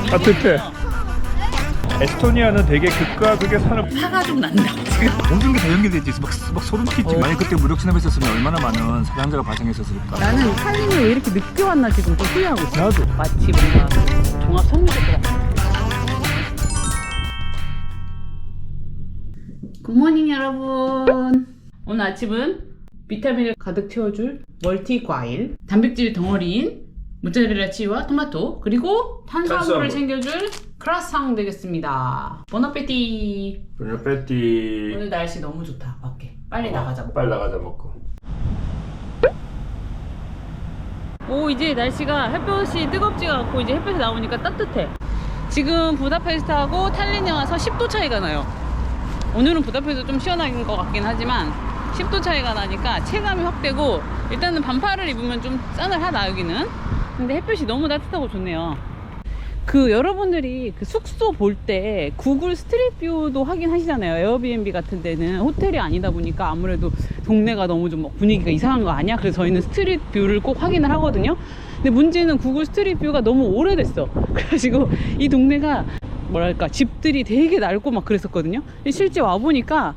따뜻해. 에스토니아는 되게 극과 극의 산업. 사가 좀 난다 지금. 모든 게 다 연결돼 있어. 막 소름 끼치. 만약 그때 무력 진압 했었으면 얼마나 많은 사상자가 발생했었을까. 나는 탈린을 왜 이렇게 늦게 왔나 지금 또 후회하고 있어. 나도. 마치 뭔가 종합 섬유될 것 같아. 굿모닝 여러분. 오늘 아침은 비타민을 가득 채워줄 멀티 과일, 단백질 덩어리인 모짜렐라 치즈와 토마토, 그리고 탄수화물을 챙겨줄 크라상 되겠습니다. 보너페티. 보너페티. 오늘 날씨 너무 좋다. 밖에 빨리 나가자. 먹고. 빨리 나가자 먹고. 오, 이제 날씨가 햇볕이 뜨겁지가 않고 이제 햇볕이 나오니까 따뜻해. 지금 부다페스트하고 탈린에 와서 10도 차이가 나요. 오늘은 부다페스트 좀 시원한 것 같긴 하지만 10도 차이가 나니까 체감이 확 되고, 일단은 반팔을 입으면 좀 싸늘하다 여기는. 근데 햇볕이 너무 따뜻하고 좋네요. 그 여러분들이 그 숙소 볼 때 구글 스트릿 뷰도 확인하시잖아요. 에어비앤비 같은 데는 호텔이 아니다 보니까 아무래도 동네가 너무 좀 분위기가 이상한 거 아니야? 그래서 저희는 스트릿 뷰를 꼭 확인을 하거든요. 근데 문제는 구글 스트릿 뷰가 너무 오래됐어. 그래가지고 이 동네가 뭐랄까 집들이 되게 낡고 막 그랬었거든요. 근데 실제 와보니까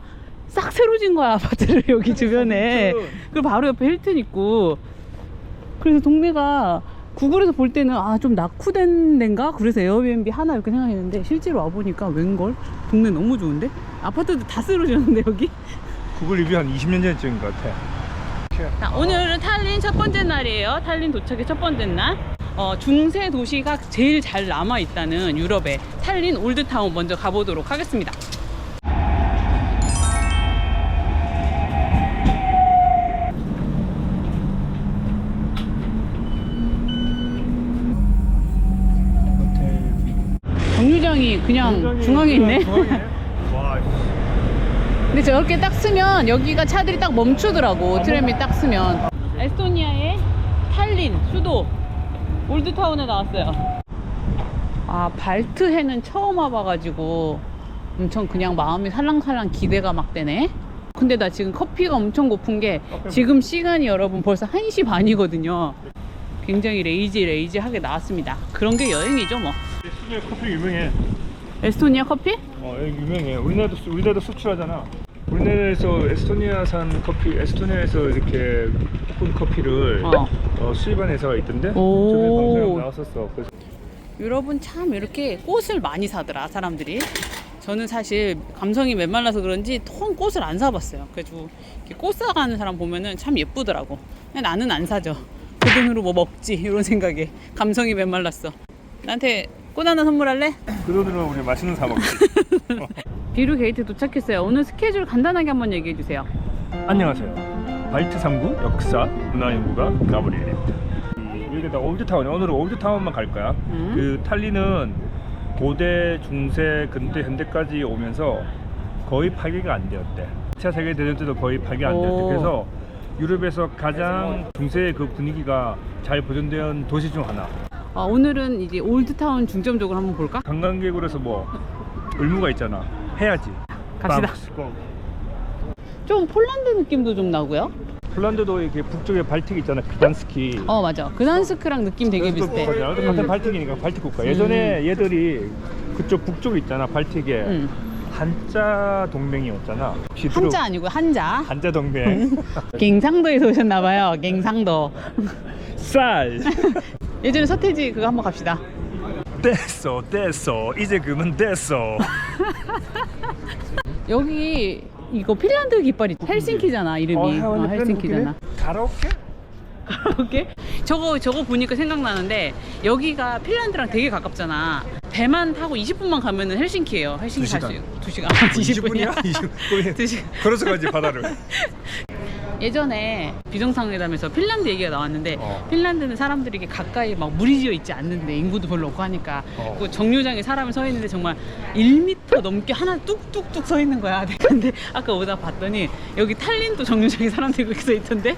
싹 새로 진 거야, 아파트를 여기 주변에. 그리고 바로 옆에 힐튼 있고. 그래서 동네가 구글에서 볼 때는 아, 좀 낙후된 데인가? 그래서 에어비앤비 하나 이렇게 생각했는데 실제로 와보니까 웬걸? 동네 너무 좋은데? 아파트도 다 쓰러졌는데 여기? 구글 리뷰 한 20년 전에 찍은 것 같아. 자, 오늘은 탈린 첫 번째 날이에요. 탈린 도착의 첫 번째 날. 중세 도시가 제일 잘 남아있다는 유럽의 탈린 올드타운 먼저 가보도록 하겠습니다. 정류장이 그냥 중앙에 있네. 와. 근데 저렇게 딱 쓰면 여기가 차들이 딱 멈추더라고. 트램이 딱 쓰면. 에스토니아의 탈린 수도 올드타운에 나왔어요. 아, 발트해는 처음 와봐가지고 엄청 그냥 마음이 살랑살랑 기대가 막 되네. 근데 나 지금 커피가 엄청 고픈 게 지금 시간이 여러분 벌써 1시 반이거든요. 굉장히 레이지하게 나왔습니다. 그런 게 여행이죠 뭐. 에스토니아 커피 유명해. 에스토니아 커피? 여기 유명해. 우리나라도 수출하잖아. 우리나라에서 에스토니아산 커피, 에스토니아에서 이렇게 볶은 커피를 수입한 회사가 있던데. 저번에 방송에 나왔었어. 그래서 유럽은 참 이렇게 꽃을 많이 사더라, 사람들이. 저는 사실 감성이 메말라서 그런지 통 꽃을 안 사봤어요. 그래서 이렇게 꽃 사가는 사람 보면은 참 예쁘더라고. 근데 나는 안 사죠. 그 돈으로 뭐 먹지 이런 생각에 감성이 메말랐어. 나한테 꽃 하나 선물할래? 그 돈으로 우리 맛있는 사 먹지. 비루 게이트 도착했어요. 오늘 스케줄 간단하게 한번 얘기해 주세요. 안녕하세요. 발트 3구 역사 문화연구가 가브리엘입니다. 여기다 올드타운, 오늘은 올드타운만 갈 거야. 그 탈린은 고대, 중세, 근대, 현대까지 오면서 거의 파괴가 안 되었대. 2차 세계대전 때도 거의 파괴 안 되었대. 그래서 유럽에서 가장 중세의 그 분위기가 잘 보존된 도시 중 하나. 오늘은 이제 올드타운 중점적으로 한번 볼까? 관광객으로서 뭐 의무가 있잖아. 해야지. 갑시다. 좀 폴란드 느낌도 좀 나고요. 폴란드도 이렇게 북쪽에 발틱 있잖아. 그단스키. 맞아. 그단스크랑 느낌 되게 비슷해. 같은 발틱이니까 발틱 국가. 예전에 얘들이 그쪽 북쪽에 있잖아. 발틱에 한자 동맹이었잖아. 한자 아니고 한자. 한자 동맹. 갱상도에서 오셨나봐요. 갱상도. 쌀. 예전에 서태지 그거 한번 갑시다. 됐어 이제 그만 됐어. 여기 이거 핀란드 깃발이 헬싱키잖아. 이름이 헬싱키잖아. 가라오케? 가라오케? 저거 보니까 생각나는데 여기가 핀란드랑 되게 가깝잖아. 배만 타고 20분만 가면은 헬싱키예요. 헬싱키 갈 수 2시간. 20분이야? 20분. 2시간. 걸어서 가지 바다를. 예전에 비정상회담에서 fin란드 얘기가 나왔는데 핀란드는 사람들이 이렇게 가까이 막 무리지어 있지 않는데 인구도 별로 없고 하니까 그 정류장에 사람이 서 있는데 정말 1m 넘게 하나 뚝뚝뚝 서 있는 거야. 근데 아까 오다 봤더니 여기 탈린도 정류장에 사람들이 그렇게 서 있던데.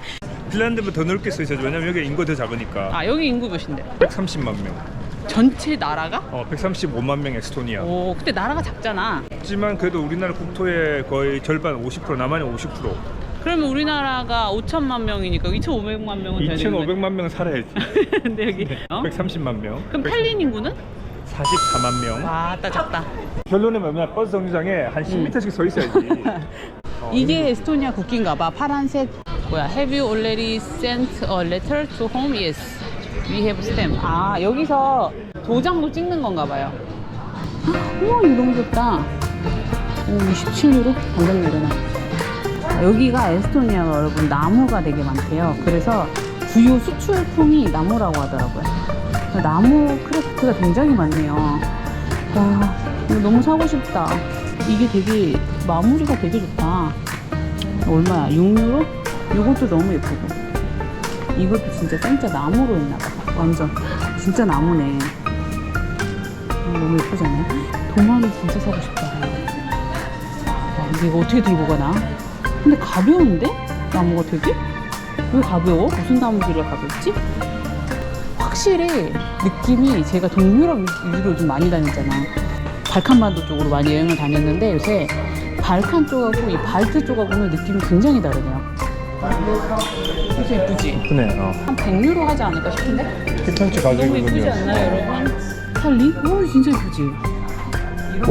핀란드면 더 넓게 써 있어야지. 왜냐면 여기 인구가 더 작으니까. 여기 인구 몇인데? 130만 명. 전체 나라가? 135만 명 에스토니아. 근데 나라가 작잖아. 하지만 그래도 우리나라 국토의 거의 절반 50%, 남한의 50%. 그러면 우리나라가 5천만 명이니까 2,500만 명은 돼야 되는 거지. 2,500만 명 살아야지. 근데 여기 130만 명. 그럼 탈린 인구는? 44만 명. 와, 따 작다. 결론은 뭐냐? 버스 정류장에 한 10m씩 서 있어야지. 이게 에스토니아 국기인가 봐. 파란색 뭐야? Have you already sent a letter to home? Yes. We have stamp. 아, 여기서 도장도 찍는 건가 봐요. 우와, 이거 너무 좋다. 오, 27유로? 당장 내려놔. 여기가 에스토니아가 여러분 나무가 되게 많대요. 그래서 주요 수출품이 나무라고 하더라고요. 나무 크래프트가 굉장히 많네요. 와, 이거 너무 사고 싶다. 이게 되게 마무리가 되게 좋다. 얼마야? 6유로? 이것도 너무 예쁘고. 이것도 진짜 생짜 나무로 했나봐. 완전 진짜 나무네. 너무 예쁘잖아요. 도마는 진짜 사고 싶다. 와, 근데 이거 어떻게 들고 가나? 근데 가벼운데? 나무가 되게? 왜 가벼워? 무슨 나무길래 가볍지? 확실히 느낌이, 제가 동유럽 위주로 요즘 많이 다녔잖아. 발칸반도 쪽으로 많이 여행을 다녔는데 요새 발칸 쪽하고 이 발트 쪽하고는 느낌이 굉장히 다르네요. 진짜 예쁘지? 예쁘네. 한 100유로 하지 않을까 싶은데? 괜찮지 너무 예쁘지 가격이군요. 않나요, 여러분? 탈리? 오, 진짜 예쁘지?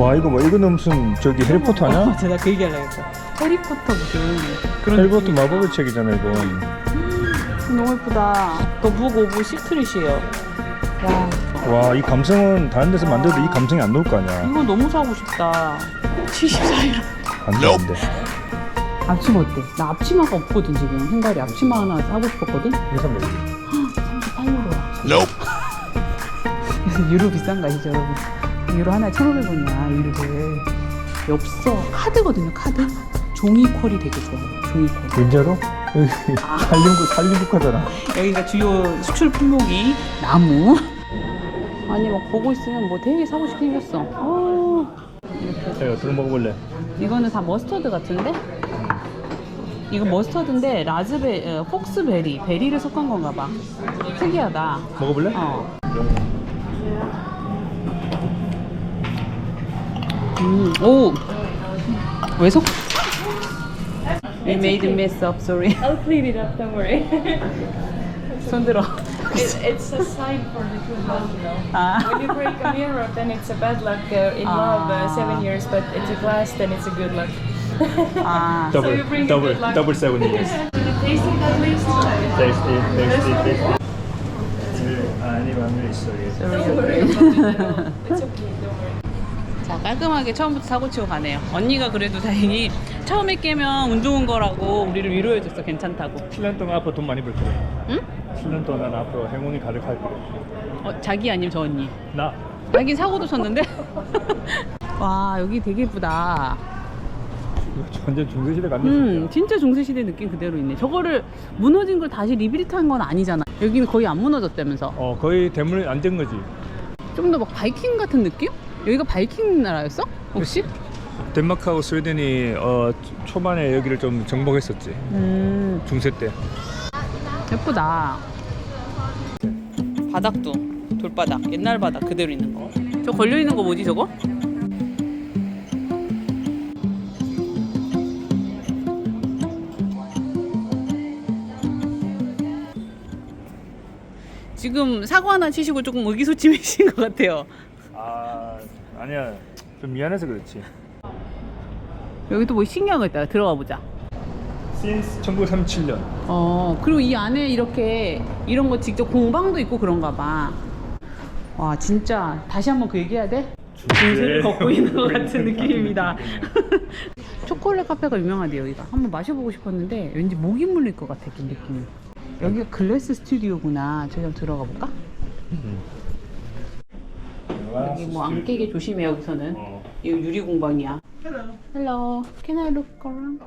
와 이거 뭐 이거는 무슨 저기 해리포터 아니야? 제가 그 얘기 하려고 했어. 해리포터 무슨 그런 해리포터 느낌이 마법의 책이잖아 이거. 너무 예쁘다. 더 북 오브 시크릿이에요. 와, 와 이 감성은 다른 데서 만들어도 이 감성이 안 나올 거 아니야. 이거 너무 사고 싶다. 74유로. 안돼 안돼. 앞치마 어때? 나 앞치마가 없거든 지금. 헝가리 앞치마 하나 사고 싶었거든? 그래서 뭐 38유로야. 유로 비싼 거 아시죠 여러분? 유로 하나에 1,500원이야 유로를. 엽서 카드거든요. 카드. 종이 퀄이 되게 좋아요. 종이 퀄. 왠지로? 여기 산림국가잖아. 여기가 주요 수출 품목이 나무. 아니 막 보고 있으면 뭐 되게 사고 싶게 생겼어. 자 들어 먹어볼래? 이거는 다 머스터드 같은데? 이거 머스터드인데 폭스베리 베리를 섞은 건가 봐. 특이하다. 먹어볼래? 오. 왜 섞? We made a mess up. Sorry. I'll clean it up, don't worry. 손들어. It's a sign for the good luck, you know. 아. When you break a mirror, then it's a bad luck. In love, 7 years, but it's a glass, then it's a good luck. 아. So you bring the good luck. double 7 years. Will you taste it at least? tasty. 아니 마음에 있어. Don't worry about it. It's okay, don't worry. 자, 깔끔하게 처음부터 사고 치고 가네요. 언니가 그래도 다행히 처음에 깨면 운 좋은 거라고 우리를 위로해줬어. 괜찮다고. 7년 동안 앞으로 돈 많이 벌 거야. 응? 7년 동안 앞으로 행운이 가득할 거야. 자기 아니면 저 언니. 나. 자기 사고도 쳤는데? 와, 여기 되게 예쁘다. 완전 중세시대 같네. 진짜 중세시대 느낌 그대로 있네. 저거를 무너진 걸 다시 리빌트한 건 아니잖아. 여기는 거의 안 무너졌다면서. 거의 대문이 안 된 거지. 좀 더 막 바이킹 같은 느낌? 여기가 바이킹 나라였어? 혹시? 덴마크하고 스웨덴이 초반에 여기를 좀 정복했었지. 중세 때. 예쁘다. 바닥도 돌바닥, 옛날 바닥 그대로 있는 거. 저 걸려 있는 거 뭐지 저거? 지금 사고 하나 치시고 조금 의기소침해진 것 같아요. 아니야. 좀 미안해서 그렇지. 여기 또 뭐 신기한 거 있다. 들어가 보자. Since 1937년. 그리고 이 안에 이렇게 이런 거 직접 공방도 있고 그런가 봐. 와, 진짜 다시 한번 그 얘기해야 돼? 중세를 걷고 있는 것 같은 느낌입니다. 초콜릿 카페가 유명하대 여기가. 한번 마셔보고 싶었는데 왠지 목이 물릴 것 같아 그 느낌이. 여기가 글래스 스튜디오구나. 저기 한번 들어가 볼까? 여기 뭐 안 깨게 조심해 여기서는. 이거 유리 공방이야. Hello. Can I look around?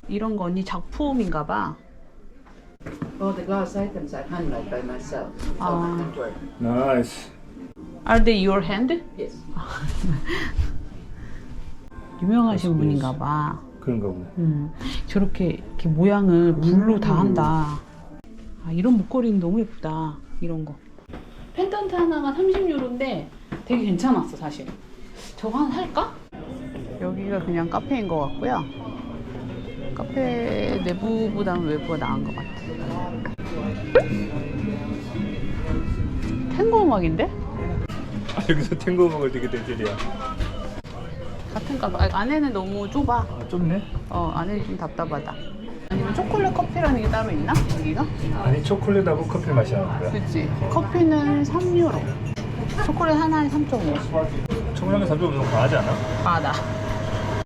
이런 거 언니 작품인가 봐. All the glass items are handmade by myself. Ah. Nice. Are they your hand? Yes. 유명하신 분인가 봐. 그런가 보네. 저렇게 이렇게 모양을 물로 다 한다. 이런 목걸이는 너무 예쁘다. 이런 거. 펜던트 하나가 30유로인데 되게 괜찮았어 사실. 저거 하나 살까? 여기가 그냥 카페인 것 같고요. 카페 내부보다는 외부가 나은 것 같아. 탱고 음악인데? 여기서 탱고 먹을 되게 대질이야. 같은 가 봐. 안에는 너무 좁아. 아, 좁네? 안에는 좀 답답하다. 아니면 초콜릿 커피라는 게 따로 있나? 여기가? 아니, 초콜릿하고 커피 맛이 나는 거야. 그치. 커피는 3유로. 초콜릿 하나에 3.5. 초콜릿 3점 너무 과하지 않아? 나.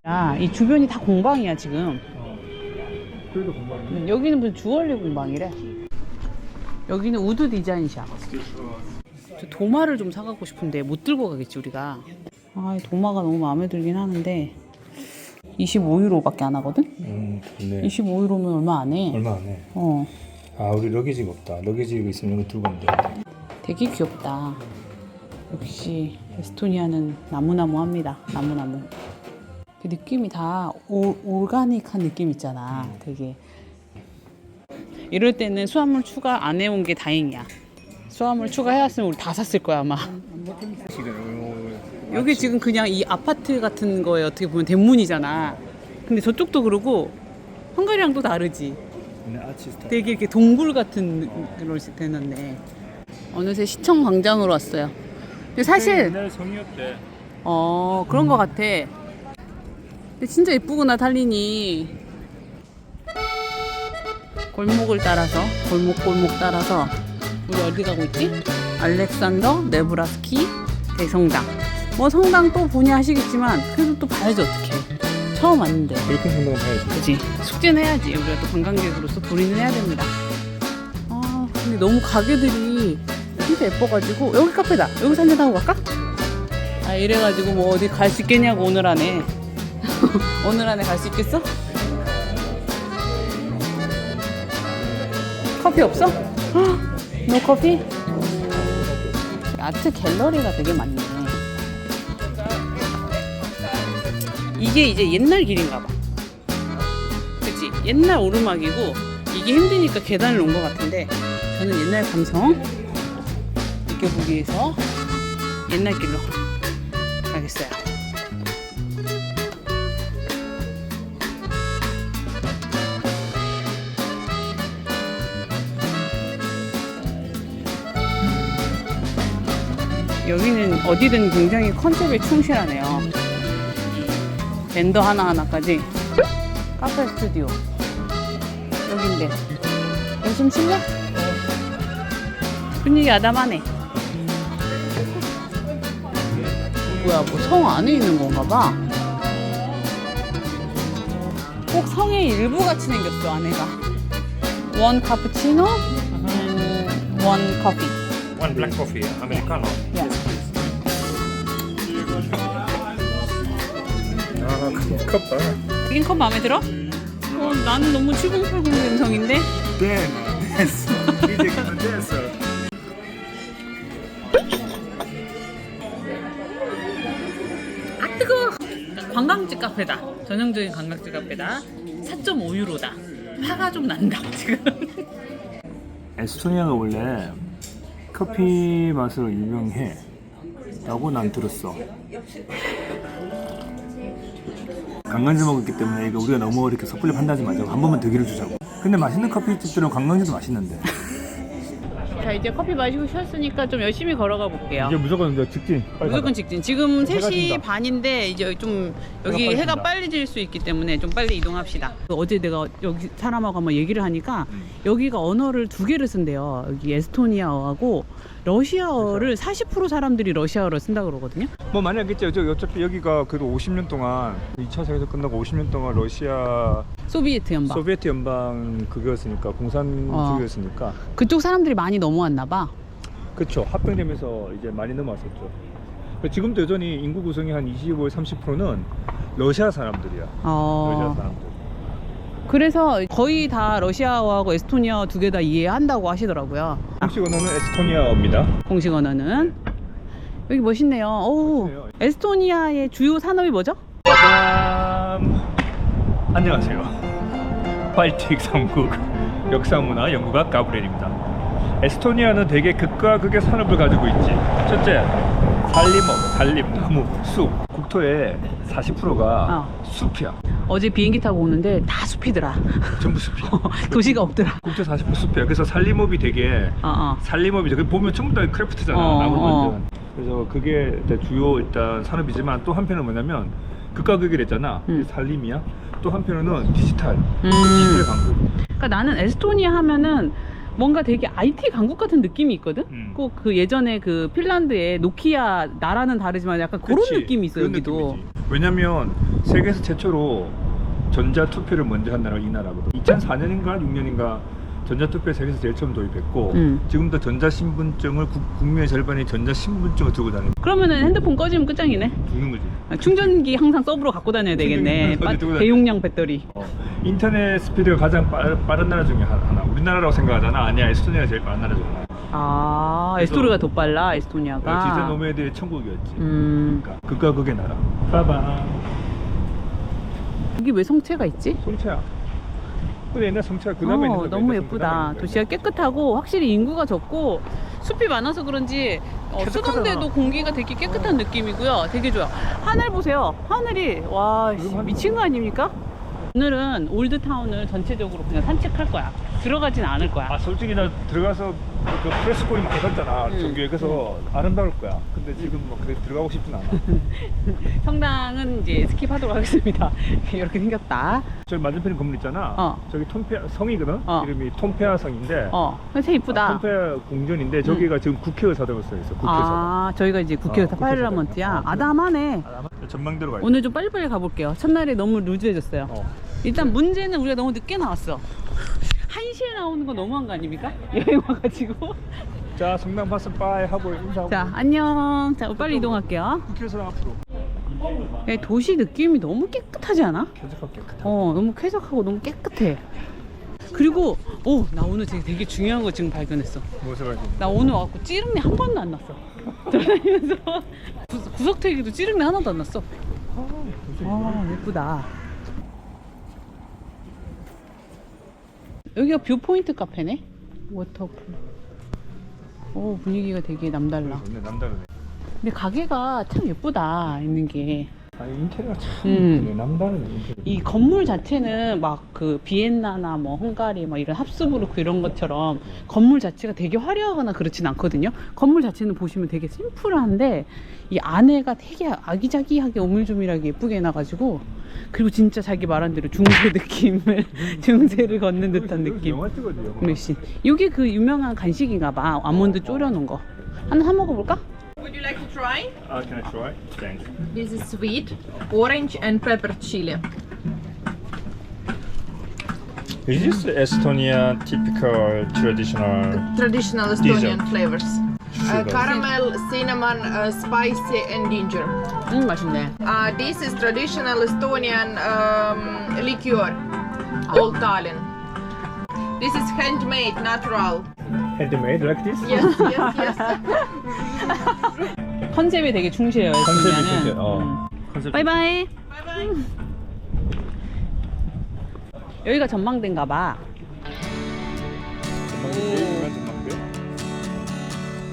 야, 이 주변이 다 공방이야, 지금. 그래도 공부하는 여기는 무슨 주얼리 공방이래. 여기는 우드 디자인샵. 저 도마를 좀 사가고 싶은데 못 들고 가겠지, 우리가. 아, 이 도마가 너무 마음에 들긴 하는데 25유로밖에 안 하거든? 좋네. 25유로면 얼마 안 해. 얼마 안 해. 아, 우리 러기지가 없다. 러기지가 있으면 이거 들고 가면 돼. 되게 귀엽다. 역시 에스토니아는 나무나무합니다. 나무나무. 그 느낌이 다 오가닉한 느낌 있잖아. 되게. 이럴 때는 수화물 추가 안 해온 게 다행이야. 수화물 추가해왔으면 우리 다 샀을 거야 아마. 여기 지금 그냥 이 아파트 같은 거에 어떻게 보면 대문이잖아. 근데 저쪽도 그러고 헝가리랑 또 다르지. 되게 이렇게 동굴 같은 그런 데놨네. 어느새 시청 광장으로 왔어요. 근데 사실 옛날 성이었대. 그런 거 같아. 근데 진짜 예쁘구나 탈린이. 골목을 따라서 골목 따라서 우리 어디 가고 있지? 알렉산더 네브라스키 대성당. 뭐 성당 또 보냐 하시겠지만 그래도 또 봐야지 어떡해. 처음 왔는데. 그렇게 생각은 해야지. 그치? 숙제는 해야지. 우리가 또 관광객으로서 도리는 해야 됩니다. 아 근데 너무 가게들이 진짜 예뻐가지고 여기 카페다. 여기서 한잔 하고 갈까? 아 이래가지고 뭐 어디 갈 수 있겠냐고 오늘 안에. 오늘 안에 갈 수 있겠어? 커피 없어? 노 커피? 아트 갤러리가 되게 많네. 이게 이제 옛날 길인가 봐. 그치? 옛날 오르막이고 이게 힘드니까 계단을 놓은 것 같은데 저는 옛날 감성 느껴보기 위해서 옛날 길로 가겠어요. 여기는 어디든 굉장히 컨셉에 충실하네요. 밴더 하나하나까지. 카페 스튜디오 여긴데 여기 좀 칠래? 분위기 아담하네. 뭐야 뭐 성 안에 있는 건가 봐. 꼭 성의 일부 같이 생겼어 안에가. 원 카푸치노 원 커피. One black coffee, americano. 아, 컵 봐. 이긴 컵 마음에 들어? 나는 너무 7080 감성인데? 네, 됐어. 이제 그만 됐어. 아 뜨거워. 관광지 카페다. 전형적인 관광지 카페다. 4.5유로다. 화가 좀 난다 지금. 에스토니아가 원래 커피 맛으로 유명해 라고 난 들었어. 관광지 먹었기 때문에 이거 우리가 너무 이렇게 섣불리 판단하지 말자고 한 번만 더 기회를 주자고. 근데 맛있는 커피집들은 관광지도 맛있는데. 자 이제 커피 마시고 쉬었으니까 좀 열심히 걸어가 볼게요. 이제 무조건 이제 직진. 빨리 무조건 가자. 직진. 지금 해가 3시 진다. 반인데 이제 좀 여기 빨리 해가 진다. 빨리 질 수 있기 때문에 좀 빨리 이동합시다. 어제 내가 여기 사람하고 한번 얘기를 하니까 여기가 언어를 2개를 쓴대요. 여기 에스토니아어하고 러시아어를 40% 사람들이 러시아어를 쓴다 그러거든요. 뭐 만약에 어차피 여기가 그래도 50년 동안 2차 세계대전 끝나고 50년 동안 러시아 소비에트 연방. 소비에트 연방 그거였으니까 공산주의였으니까 그쪽 사람들이 많이 넘어왔나 봐. 그쵸. 합병되면서 이제 많이 넘어왔었죠. 지금도 여전히 인구 구성이 한 25, 30%는 러시아 사람들이야. 러시아 사람들. 그래서 거의 다 러시아어하고 에스토니아어 2개 다 이해한다고 하시더라고요. 공식 언어는 에스토니아어입니다. 공식 언어는. 여기 멋있네요. 오, 멋있네요. 에스토니아의 주요 산업이 뭐죠? 빠밤. 안녕하세요. 발틱 3국 역사문화 연구가 가브리엘입니다. 에스토니아는 대개 극과 극의 산업을 가지고 있지. 첫째, 산림, 나무, 숲. 국토의 40%가 숲이야. 어제 비행기 타고 오는데 다 숲이더라. 전부 숲이야. 도시가 없더라. 국토 40% 숲이야. 그래서 산림업이 되게 산림업이죠. 보면 전부 다 크래프트잖아. 나무 만든. 그래서 그게 일단 주요 일단 산업이지만 또 한편은 뭐냐면 극과 극이랬잖아. 산림이야. 또 한편으로는 디지털 강국. 그러니까 나는 에스토니아 하면은 뭔가 되게 IT 강국 같은 느낌이 있거든? 꼭 그 예전에 그 핀란드의 노키아 나라는 다르지만 약간 그런 그치, 느낌이 있어, 그런 여기도. 느낌이지. 왜냐면 세계에서 최초로 전자투표를 먼저 한 나라가 이 나라거든. 2004년인가 6년인가 전자투표 세계에서 제일 처음 도입했고 지금도 전자신분증을 국민의 절반이 전자신분증을 들고 다니는 그러면은 핸드폰 꺼지면 끝장이네. 죽는 거지. 충전기 항상 서브로 갖고 다녀야 되겠네. 충전기 들고 다녀. 대용량 배터리. 인터넷 스피드가 가장 빠른 나라 중에 하나. 우리나라라고 생각하잖아. 아니야, 에스토니아가 제일 빠른 나라 중에 하나. 아, 에스토니아가 더 빨라, 에스토니아가. 디지털 노매드의 천국이었지. 음. 그러니까 극과 극의 나라. 빠바. 여기 왜 성체가 있지? 성체야. 근데 옛날 성체가 그나마 있는 너무 예쁘다. 도시가 깨끗하고 확실히 인구가 적고 숲이 많아서 그런지 쓰던데도 공기가 되게 깨끗한 느낌이고요. 되게 좋아. 하늘 보세요. 하늘이 와 미친 거 아닙니까? 오늘은 올드타운을 전체적으로 그냥 산책할 거야. 들어가진 않을 거야. 아 솔직히 나 들어가서 그 프레스콜이 많이 갔잖아. 정규에 그래서 아름다울 거야. 근데 지금 뭐 그래 들어가고 싶진 않아. 성당은 이제 스킵하도록 하겠습니다. 이렇게 생겼다. 저기 맞은편에 건물 있잖아. 저기 톰페아 성이거든. 이름이 톰페아 성인데. 되게 이쁘다. 톰페아 궁전인데 저기가 지금 국회의사당을 써 있어. 국회의사당. 아 저희가 이제 국회의사 파일라먼트야. 아담하네. 전망대로 가야 돼. 오늘 좀 빨리빨리 가볼게요. 첫날에 너무 루즈해졌어요. 일단 문제는 우리가 너무 늦게 나왔어. 1시에 나오는 거 너무한 거 아닙니까? 여행 와가지고. 자 성당 봤어 빠이 하고 인사하고. 자 안녕. 자 빨리 이동할게요. 국회의사당 앞으로. 야, 도시 느낌이 너무 깨끗하지 않아? 쾌적하게 깨끗하게. 너무 쾌적하고 너무 깨끗해. 그리고 나 오늘 되게 중요한 거 지금 발견했어. 무엇을 가지고? 나 오늘 와갖고 찌릉내 한 번도 안 났어. 돌아다니면서 구석탱이도 찌릉내 하나도 안 났어. 예쁘다. 여기가 뷰포인트 카페네. 워터풀. 분위기가 되게 남달라. 좋네, 남다르네. 근데 가게가 참 예쁘다 있는 게. 아니 인테리어가 참 예쁘네. 남다르네 인테리어. 이 건물 자체는 막 그 비엔나나 뭐 헝가리 뭐 이런 합스부르크 이런 것처럼 건물 자체가 되게 화려하거나 그렇진 않거든요. 건물 자체는 보시면 되게 심플한데 이 안에가 되게 아기자기하게 오밀조밀하게 예쁘게 해놔가지고 그리고 진짜 자기 말한 대로 중세 느낌을 중세를 걷는 듯한 느낌. 영화 찍어줘. 맥신. 여기 그 유명한 간식인가봐. 아몬드 졸여놓은 거. 하나 사 먹어볼까? Would you like to try? Can I try? Thanks. This is sweet, orange and pepper chili. Is this Estonia typical traditional? Traditional Estonian flavors. Sugar. Caramel, cinnamon, spicy and ginger. 맛있네. This is traditional Estonian liqueur, Old Tallinn. This is handmade, natural. Handmade like this? Yes, yes, yes. 컨셉이 되게 충실해요. 컨셉이 에스토니아는. 진짜. 컨셉. 바이바이. Bye bye. 여기가 전망대인가봐.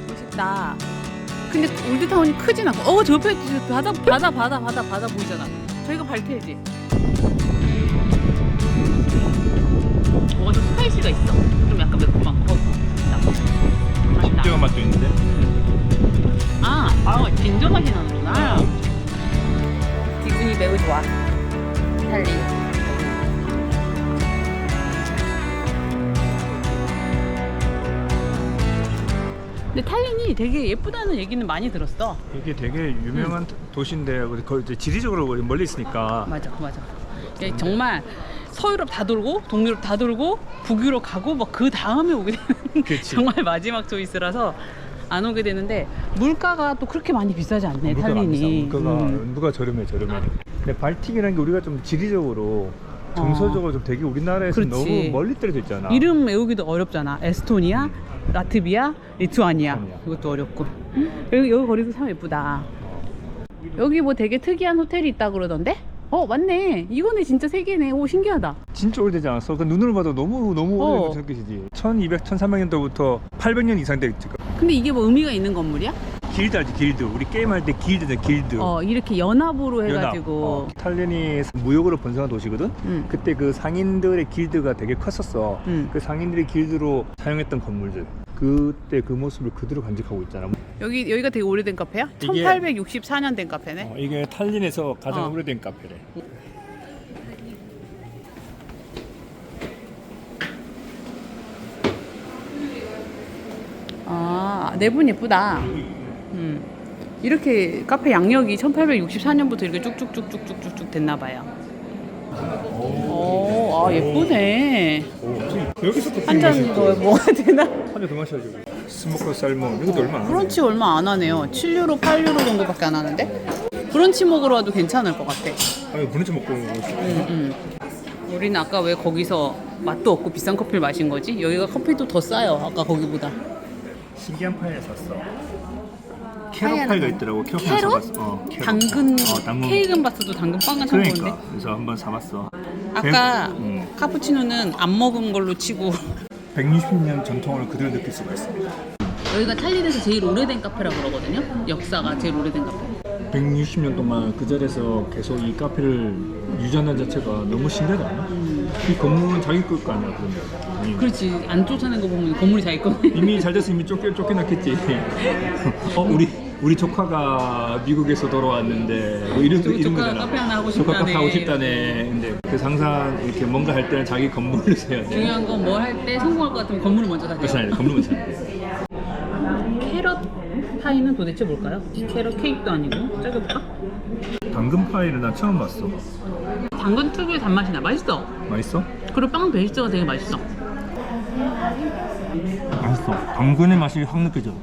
멋있다. 근데 올드타운이 크진 않고. 저 옆에 바다 보이잖아. 저희가 밝혀야지. 좀 스파이시가 있어. 좀 약간 매콤한 거. 맛있다. 집중한 맛도 있는데. 진저 맛이 나는구나. 기분이 매우 좋아. 달리. 근데 탈린이 되게 예쁘다는 얘기는 많이 들었어. 이게 되게 유명한 도시인데 거의 이제 지리적으로 멀리 있으니까. 맞아. 정말 서유럽 다 돌고 동유럽 다 돌고 북유럽 가고 막 그 다음에 오게 되는 그치. 정말 마지막 초이스라서 안 오게 되는데 물가가 또 그렇게 많이 비싸지 않네. 탈린이. 물가가 저렴해. 근데 발틱이라는 게 우리가 좀 지리적으로 정서적으로 좀 되게 우리나라에서 그렇지. 너무 멀리 떨어져 있잖아. 이름 외우기도 어렵잖아. 에스토니아, 라트비아, 리투아니아. 이것도 어렵고. 여기 거리도 참 예쁘다. 여기 뭐 되게 특이한 호텔이 있다 그러던데? 맞네. 이거네. 진짜 세 개네. 오, 신기하다. 진짜 오래되지 않았어? 그 눈으로 봐도 너무 오래된 것이지. 1200, 1300년도부터 800년 이상 됐지. 근데 이게 뭐 의미가 있는 건물이야? 길드 알지? 길드. 우리 게임할 때 길드잖아. 길드. 이렇게 연합으로 해가지고. 탈린이 무역으로 번성한 도시거든? 그때 그 상인들의 길드가 되게 컸었어. 그 상인들의 길드로 사용했던 건물들. 그때 그 모습을 그대로 간직하고 있잖아. 여기가 되게 오래된 카페야? 이게- 1864년 된 카페네. 이게 탈린에서 가장 어. 오래된 카페래. 아, 내분 예쁘다. 이렇게 카페 양력이 1864년부터 이렇게 쭉쭉쭉쭉쭉쭉 됐나 봐요. 오, 아 예쁘네. 여기서 커피 한 잔 더 먹어야 되나? 한잔 더 마셔야죠. 스모크 살몬 이것도 얼마 안 하네. 브런치 얼마 안 하네요. 7유로, 8유로 정도밖에 안 하는데? 브런치 먹으러 와도 괜찮을 것 같아. 아니 브런치 먹고 우리는 아까 왜 거기서 맛도 없고 비싼 커피를 마신 거지? 여기가 커피도 더 싸요. 아까 거기보다. 신기한 파일 샀어. 파이 캐럿 하나 파이가 사- 있더라고. 캐럿 캐럿? 파이 사봤어. 캐럿. 당근, 당근. 케이크는 봤어도 당근 빵은 산 그러니까 건데. 그래서 한번 사봤어. 아까 카푸치노는 안 먹은 걸로 치고 160년 전통을 그대로 느낄 수가 있어. 여기가 탈린에서 제일 오래된 카페라고 그러거든요. 역사가 제일 오래된 카페. 160년 동안 그 자리에서 계속 이 카페를 유지한다는 자체가 너무 신기하지 않아? 이 건물은 자기 거 아니야 그러면. 그렇지. 안 쫓아낸 거 보면 건물이 자기 거네. 이미 잘 돼서 이미 쫓겨났겠지. 우리 조카가 미국에서 돌아왔는데 뭐 이런 조카 거잖아. 카페 하나 하고 조카 카페 싶다네. 하고 싶다네. 근데 그 항상 이렇게 뭔가 할 때는 자기 건물을 세야 돼. 중요한 건 뭘 할 때 성공할 것 같으면 건물을 먼저 그렇지 사세요. 않아요. 건물만 사야 돼. 캐럿 파이는 도대체 뭘까요? 캐럿 케이크도 아니고 짜겨볼까? 당근 파이를 나 처음 봤어. 당근 특유의 단맛이 나. 맛있어. 맛있어? 그리고 빵 베이스가 되게 맛있어. 맛있어. 당근의 맛이 확 느껴져.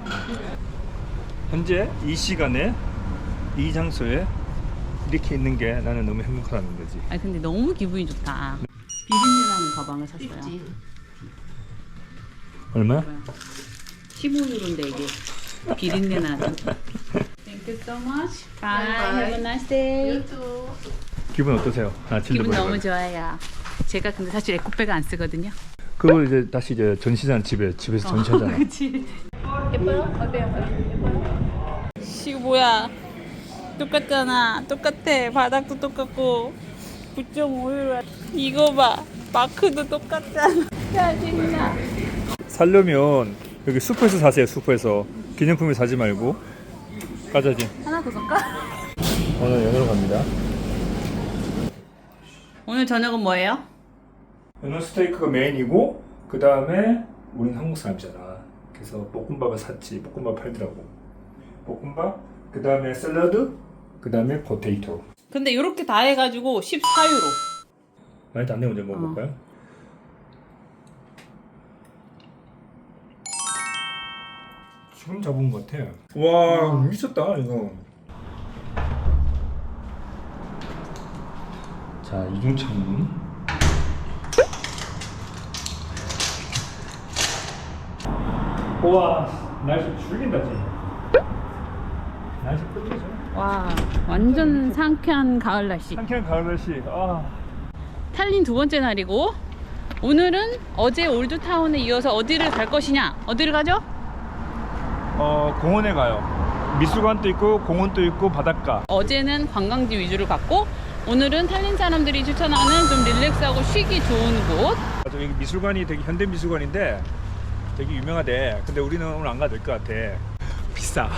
현재 이 시간에 이 장소에 이렇게 있는 게 나는 너무 행복하다는 거지. 아니 근데 너무 기분이 좋다. 비린내나는 가방을 샀어요. 얼마야? 15유로인데 이게 비린내나는. Thank you so much. Bye. Have a nice day. 기분 어떠세요? 아침도 기분 너무 보니까. 좋아요. 제가 근데 사실 에코백을 안 쓰거든요. 그걸 이제 다시 이제 전시장 집에서 전시하잖아. 그치. 예뻐요? 어때요? 이거 뭐야? 똑같잖아. 똑같아. 바닥도 똑같고 9.5유로. 이거 봐. 마크도 똑같잖아. 짜증나. 살려면 여기 슈퍼에서 사세요. 슈퍼에서 기념품을 사지 말고 까자지. 하나 더 살까? 오늘 연어로 갑니다. 오늘 저녁은 뭐예요? 연어 스테이크가 메인이고 그 다음에 우리는 한국 사람이잖아. 그래서 볶음밥을 샀지. 볶음밥 팔더라고. 볶음밥, 그 다음에 샐러드, 그 다음에 포테이토. 근데 이렇게 다 해가지고 14유로. 많이 안 내고 먼저 먹어볼까요? 지금 잡은 것 같아. 와 미쳤다 이거. 자 이중창문. 우와 날씨 죽인다 지금. 날씨 끝이죠. 와, 완전 상쾌한 가을 날씨. 상쾌한 가을 날씨. 탈린 두 번째 날이고 오늘은 어제 올드타운에 이어서 어디를 갈 것이냐? 어디를 가죠? 공원에 가요. 미술관도 있고 공원도 있고 바닷가. 어제는 관광지 위주를 갔고 오늘은 탈린 사람들이 추천하는 좀 릴렉스하고 쉬기 좋은 곳. 맞아, 여기 미술관이 되게 현대 미술관인데 되게 유명하대. 근데 우리는 오늘 안 가도 될 것 같아. 비싸.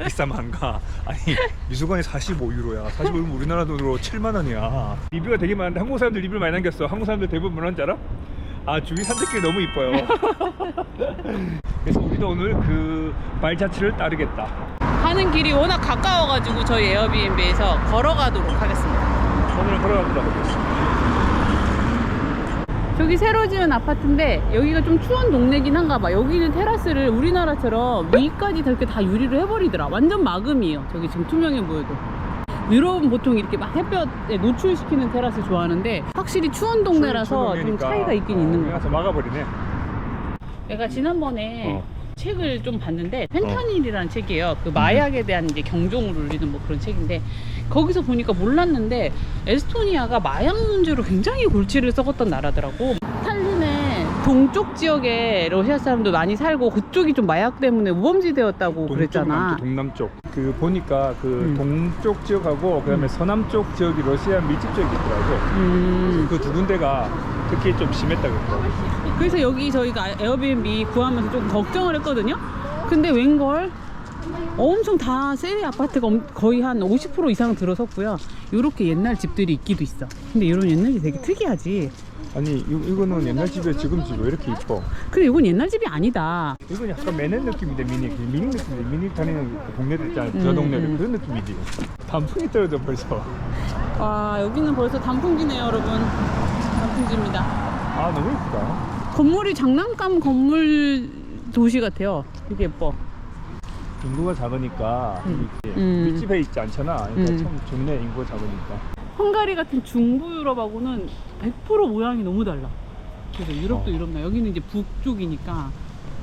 비싸면 안 가. 아니 미술관이 45유로야. 45유로면 우리나라 돈으로 7만 원이야. 리뷰가 되게 많은데 한국 사람들 리뷰를 많이 남겼어. 한국 사람들 대부분 뭐라는지 알아? 아 주위 산책길이 너무 이뻐요. 그래서 우리도 오늘 그 발자취를 따르겠다. 가는 길이 워낙 가까워가지고 저희 에어비앤비에서 걸어가도록 하겠습니다. 오늘은 걸어가보자 보겠습니다. 저기 새로 지은 아파트인데 여기가 좀 추운 동네긴 한가 봐. 여기는 테라스를 우리나라처럼 위까지 이렇게 다 유리로 해버리더라. 완전 마금이에요. 저기 지금 투명해 보여도. 유럽은 보통 이렇게 막 햇볕에 노출시키는 테라스 좋아하는데 확실히 추운 동네라서 좀 차이가 있긴 있는 것 같아. 막아버리네. 내가 지난번에 책을 좀 봤는데 펜타닐이라는 책이에요. 그 마약에 대한 이제 경종을 울리는 뭐 그런 책인데 거기서 보니까 몰랐는데 에스토니아가 마약 문제로 굉장히 골치를 썩었던 나라더라고. 탈린의 동쪽 지역에 러시아 사람도 많이 살고 그쪽이 좀 마약 때문에 우범지대였다고 그랬잖아. 동남쪽. 그 보니까 그 동쪽 지역하고 그다음에 서남쪽 지역이 러시아 밀집 지역이 있더라고. 그 두 군데가 특히 좀 심했다 그러더라고. 그래서 여기 저희가 에어비앤비 구하면서 조금 걱정을 했거든요. 근데 웬걸 엄청 다 세리 아파트가 거의 한 50% 이상 들어섰고요. 요렇게 옛날 집들이 있기도 있어. 근데 이런 옛날 집 되게 특이하지. 아니 이거는 옛날 집에 지금 집 왜 이렇게 이뻐? 근데 이건 옛날 집이 아니다. 이건 약간 매는 느낌인데 미니 느낌인데 미니 다니는 그 동네들 있잖아. 저 동네들 그런 느낌이지. 단풍이 떨어져 벌써. 와, 여기는 벌써 단풍기네요, 여러분. 단풍기입니다. 아 너무 예쁘다. 건물이 장난감 건물 도시 같아요. 되게 예뻐. 인구가 작으니까 이렇게 음. 밀집해 있지 않잖아. 그러니까 참 좋네 인구가 작으니까. 헝가리 같은 중부 유럽하고는 100% 모양이 너무 달라. 그래서 유럽도 유럽나. 여기는 이제 북쪽이니까.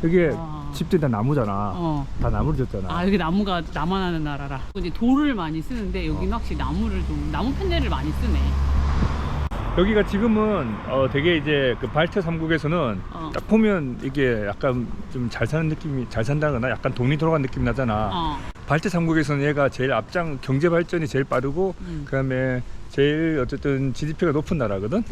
여기 아. 집들이 다 나무잖아. 다 나무를 졌잖아. 아, 여기 나무가 나만 하는 나라라. 이제 돌을 많이 쓰는데 여기는 확실히 나무를 좀 나무 팬넬을 많이 쓰네. 여기가 지금은 되게 이제 그 발트 3국에서는 딱 보면 이게 약간 좀 잘 사는 느낌이 잘 산다거나 약간 돈이 돌아간 느낌이 나잖아. 발트 3국에서는 얘가 제일 앞장 경제 발전이 제일 빠르고 그다음에 제일 어쨌든 GDP가 높은 나라거든.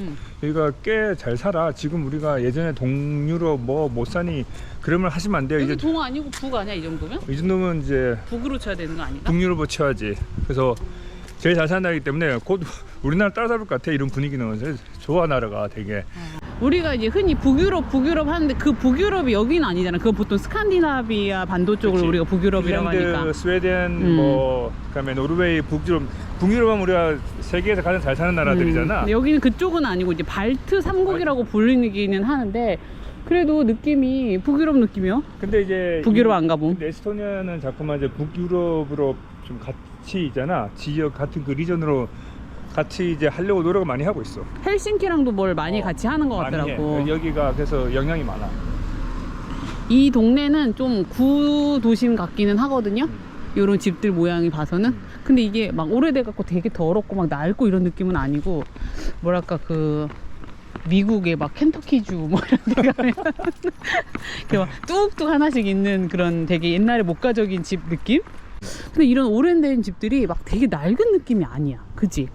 여기가 꽤 잘 살아. 지금 우리가 예전에 동유럽 뭐 못 사니 그러면 하시면 안 돼요. 여기 이제 동 아니고 북 아니야, 이 정도면? 이 정도면 이제 북으로 쳐야 되는 거 아닌가? 북유럽을 쳐야지. 그래서 제일 잘 사는 나라이기 때문에 곧 우리나라 따라잡을 것 같아. 이런 분위기는 좋아 나라가 되게. 우리가 이제 흔히 북유럽 하는데 그 북유럽이 여기는 아니잖아. 그거 보통 스칸디나비아 반도 쪽을 그치. 우리가 북유럽이라고 핀란드, 하니까. 스웨덴, 뭐 그다음에 노르웨이, 북유럽은 우리가 세계에서 가장 잘 사는 나라들이잖아. 근데 여기는 그쪽은 아니고 이제 발트 3국이라고 불리기는 하는데 그래도 느낌이 북유럽 느낌이요. 근데 이제 북유럽 안 가봄. 근데 에스토니아는 자꾸만 이제 북유럽으로 좀 같이 있잖아. 지역 같은 그 리전으로 같이 이제 하려고 노력을 많이 하고 있어. 헬싱키랑도 뭘 많이 같이 하는 것 많이 같더라고. 해. 여기가 그래서 영향이 많아. 이 동네는 좀 구도심 같기는 하거든요. 요런 집들 모양이 봐서는. 근데 이게 막 오래돼 갖고 되게 더럽고 막 낡고 이런 느낌은 아니고 뭐랄까 그 미국의 막 켄터키주 뭐 이런 데 가면 이렇게 막 뚝뚝 하나씩 있는 그런 되게 옛날에 목가적인 집 느낌? 근데 이런 오래된 집들이 막 되게 낡은 느낌이 아니야. 그지?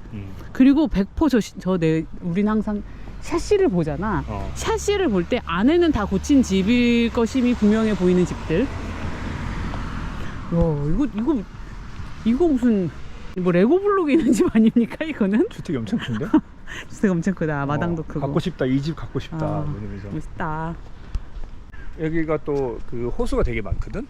그리고 100% 우린 항상 샤시를 보잖아. 샤시를 볼 때 안에는 다 고친 집일 것임이 분명해 보이는 집들. 이거 무슨 뭐 레고 블록에 있는 집 아닙니까 이거는? 주택이 엄청 큰데? 주택 엄청 크다. 마당도 크고. 갖고 싶다. 이 집 갖고 싶다. 아, 이러면서. 멋있다. 여기가 또 그 호수가 되게 많거든.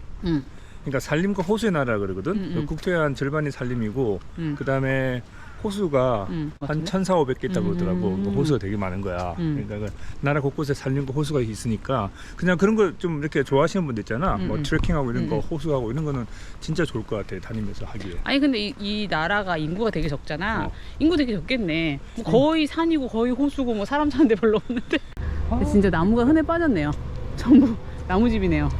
그러니까 산림과 호수의 나라 그러거든. 그 국토의 한 절반이 산림이고 그 다음에 호수가 한 맞네. 1,400개 있다고 그러더라고. 그 호수가 되게 많은 거야. 그러니까 그 나라 곳곳에 산림과 호수가 있으니까 그냥 그런 거 좀 이렇게 좋아하시는 분들 있잖아. 뭐 트레킹하고 이런 거 호수하고 이런 거는 진짜 좋을 것 같아. 다니면서 하기에. 아니 근데 이 나라가 인구가 되게 적잖아. 인구 되게 적겠네. 뭐 거의 산이고 거의 호수고 뭐 사람 사는 데 별로 없는데. 근데 진짜 나무가 흔해 빠졌네요. 전부 나무집이네요.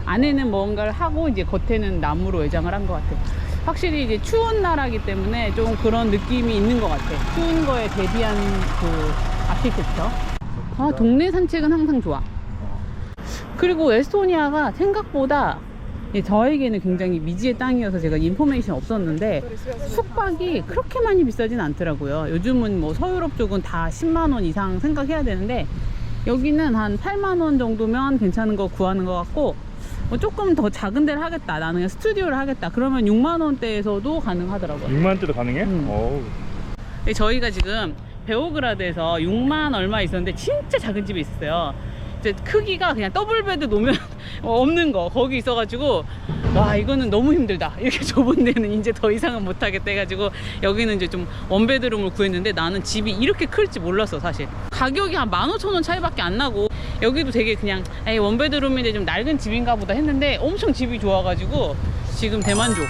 안에는 뭔가를 하고 이제 겉에는 나무로 외장을 한 것 같아. 확실히 이제 추운 나라기 때문에 좀 그런 느낌이 있는 것 같아. 추운 거에 대비한 그 아키텍처. 아, 동네 산책은 항상 좋아. 그리고 에스토니아가 생각보다 저에게는 굉장히 미지의 땅이어서 제가 인포메이션 없었는데 숙박이 그렇게 많이 비싸진 않더라고요. 요즘은 뭐 서유럽 쪽은 다 10만 원 이상 생각해야 되는데 여기는 한 8만 원 정도면 괜찮은 거 구하는 것 같고 뭐 조금 더 작은 데를 하겠다, 나는 그냥 스튜디오를 하겠다 그러면 6만 원대에서도 가능하더라고요. 6만 원대도 가능해? 어우. 저희가 지금 베오그라드에서 6만 얼마 있었는데 진짜 작은 집이 있었어요. 이제 크기가 그냥 더블베드 놓으면 없는 거 거기 있어가지고 와 이거는 너무 힘들다, 이렇게 좁은 데는 이제 더 이상은 못하겠다 해가지고 여기는 이제 좀 원베드룸을 구했는데 나는 집이 이렇게 클지 몰랐어. 사실 가격이 한 15,000원 차이밖에 안 나고 여기도 되게 그냥 에이 원베드룸인데 좀 낡은 집인가 보다 했는데 엄청 집이 좋아가지고 지금 대만족.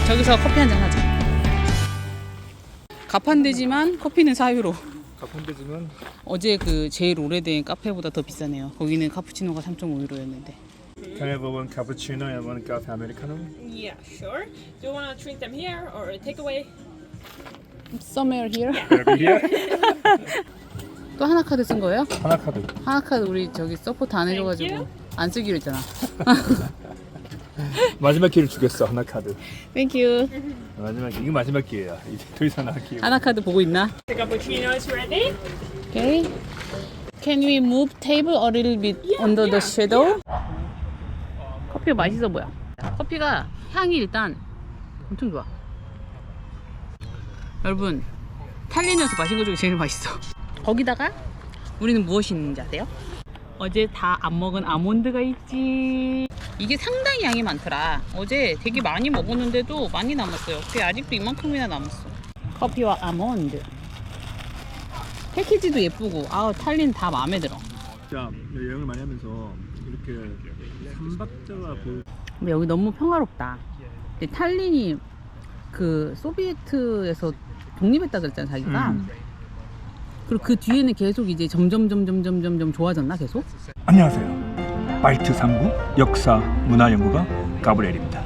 저기서 커피 한잔 하자. 가판대지만 커피는 4유로. 가판대지만 어제 그 제일 오래된 카페보다 더 비싸네요. 거기는 카푸치노가 3.5유로였는데. Can I have one cappuccino and one cafe americano? Yeah, sure. Do you want to treat them here or take away? Somewhere here. here? 또 하나 카드 쓴 거예요? 하나 카드. 하나 카드 우리 저기 서포트 안 해줘가지고 안 쓰기로 했잖아. 마지막 기회를 주겠어. 하나 카드. 땡큐. 마지막 이게 마지막 기회야. 이제 더 이상 나갈 기회. 하나 카드 보고 있나? The cappuccino is ready. Okay. Can we move table a little bit under the shadow? 커피가 맛있어 보여. 커피가 향이 일단 엄청 좋아. 여러분, 탈리는에서 마신 것 중에 제일 맛있어. 거기다가 우리는 무엇이 있는지 아세요? 어제 다 안 먹은 아몬드가 있지. 이게 상당히 양이 많더라. 어제 되게 많이 먹었는데도 많이 남았어요. 그게 아직도 이만큼이나 남았어. 커피와 아몬드. 패키지도 예쁘고, 탈린 다 마음에 들어. 진짜 여행을 많이 하면서 이렇게 삼박자가 근데 여기 너무 평화롭다. 근데 탈린이 그 소비에트에서 독립했다 그랬잖아 자기가. 그리고 그 뒤에는 계속 이제 점점 좋아졌나 계속? 안녕하세요. 발트 3국 역사 문화연구가 가브리엘입니다.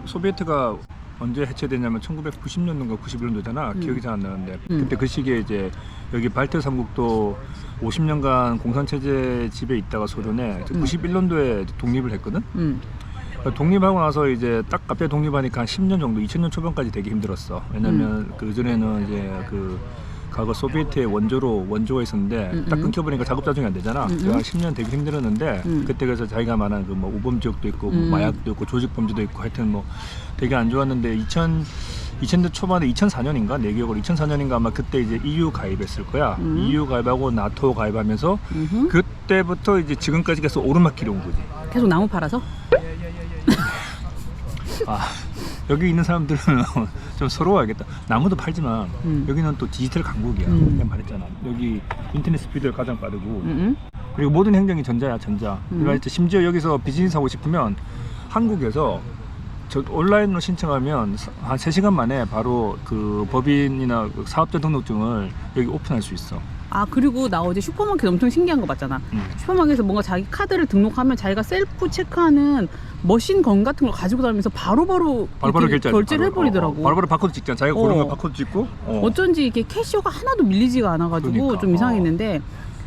소비에트가 언제 해체됐냐면 1990년도인가 91년도잖아. 기억이 잘 안 나는데 그때 그 시기에 이제 여기 발트 3국도 50년간 공산체제 집에 있다가 소련에 91년도에 독립을 했거든. 독립하고 나서 이제 딱 갑자기 독립하니까 한 10년 정도, 2000년 초반까지 되게 힘들었어. 왜냐면 그 전에는 이제 그 과거 소비에트의 원조가 있었는데 딱 끊겨버리니까 작업자중이 안 되잖아. 그래서 한 10년 되게 힘들었는데 그때 그래서 자기가 말한 그 뭐 우범 지역도 있고 마약도 있고 조직 범죄도 있고 하여튼 뭐 되게 안 좋았는데 2000년 초반에 2004년인가 내 기억으로 2004년인가 아마 그때 이제 EU 가입했을 거야. EU 가입하고 나토 가입하면서 그때부터 이제 지금까지 계속 오르막길이 온 거지. 계속 나무 팔아서? 여기 있는 사람들은 좀 서러워하겠다. 나무도 팔지만 여기는 또 디지털 강국이야. 그냥 말했잖아. 여기 인터넷 스피드가 가장 빠르고 그리고 모든 행정이 전자야, 전자. 그러니까 심지어 여기서 비즈니스 하고 싶으면 한국에서 저 온라인으로 신청하면 한 3시간 만에 바로 그 법인이나 그 사업자 등록증을 여기 오픈할 수 있어. 그리고 나 어제 슈퍼마켓 엄청 신기한 거 봤잖아. 슈퍼마켓에서 뭔가 자기 카드를 등록하면 자기가 셀프 체크하는 머신건 같은 걸 가지고 다니면서 바로바로 결제를 해버리더라고. 바로바로 바코드 찍잖아. 자기가 고른 거 바코드 찍고. 어쩐지 이게 캐시어가 하나도 밀리지가 않아가지고 그러니까, 좀 이상했는데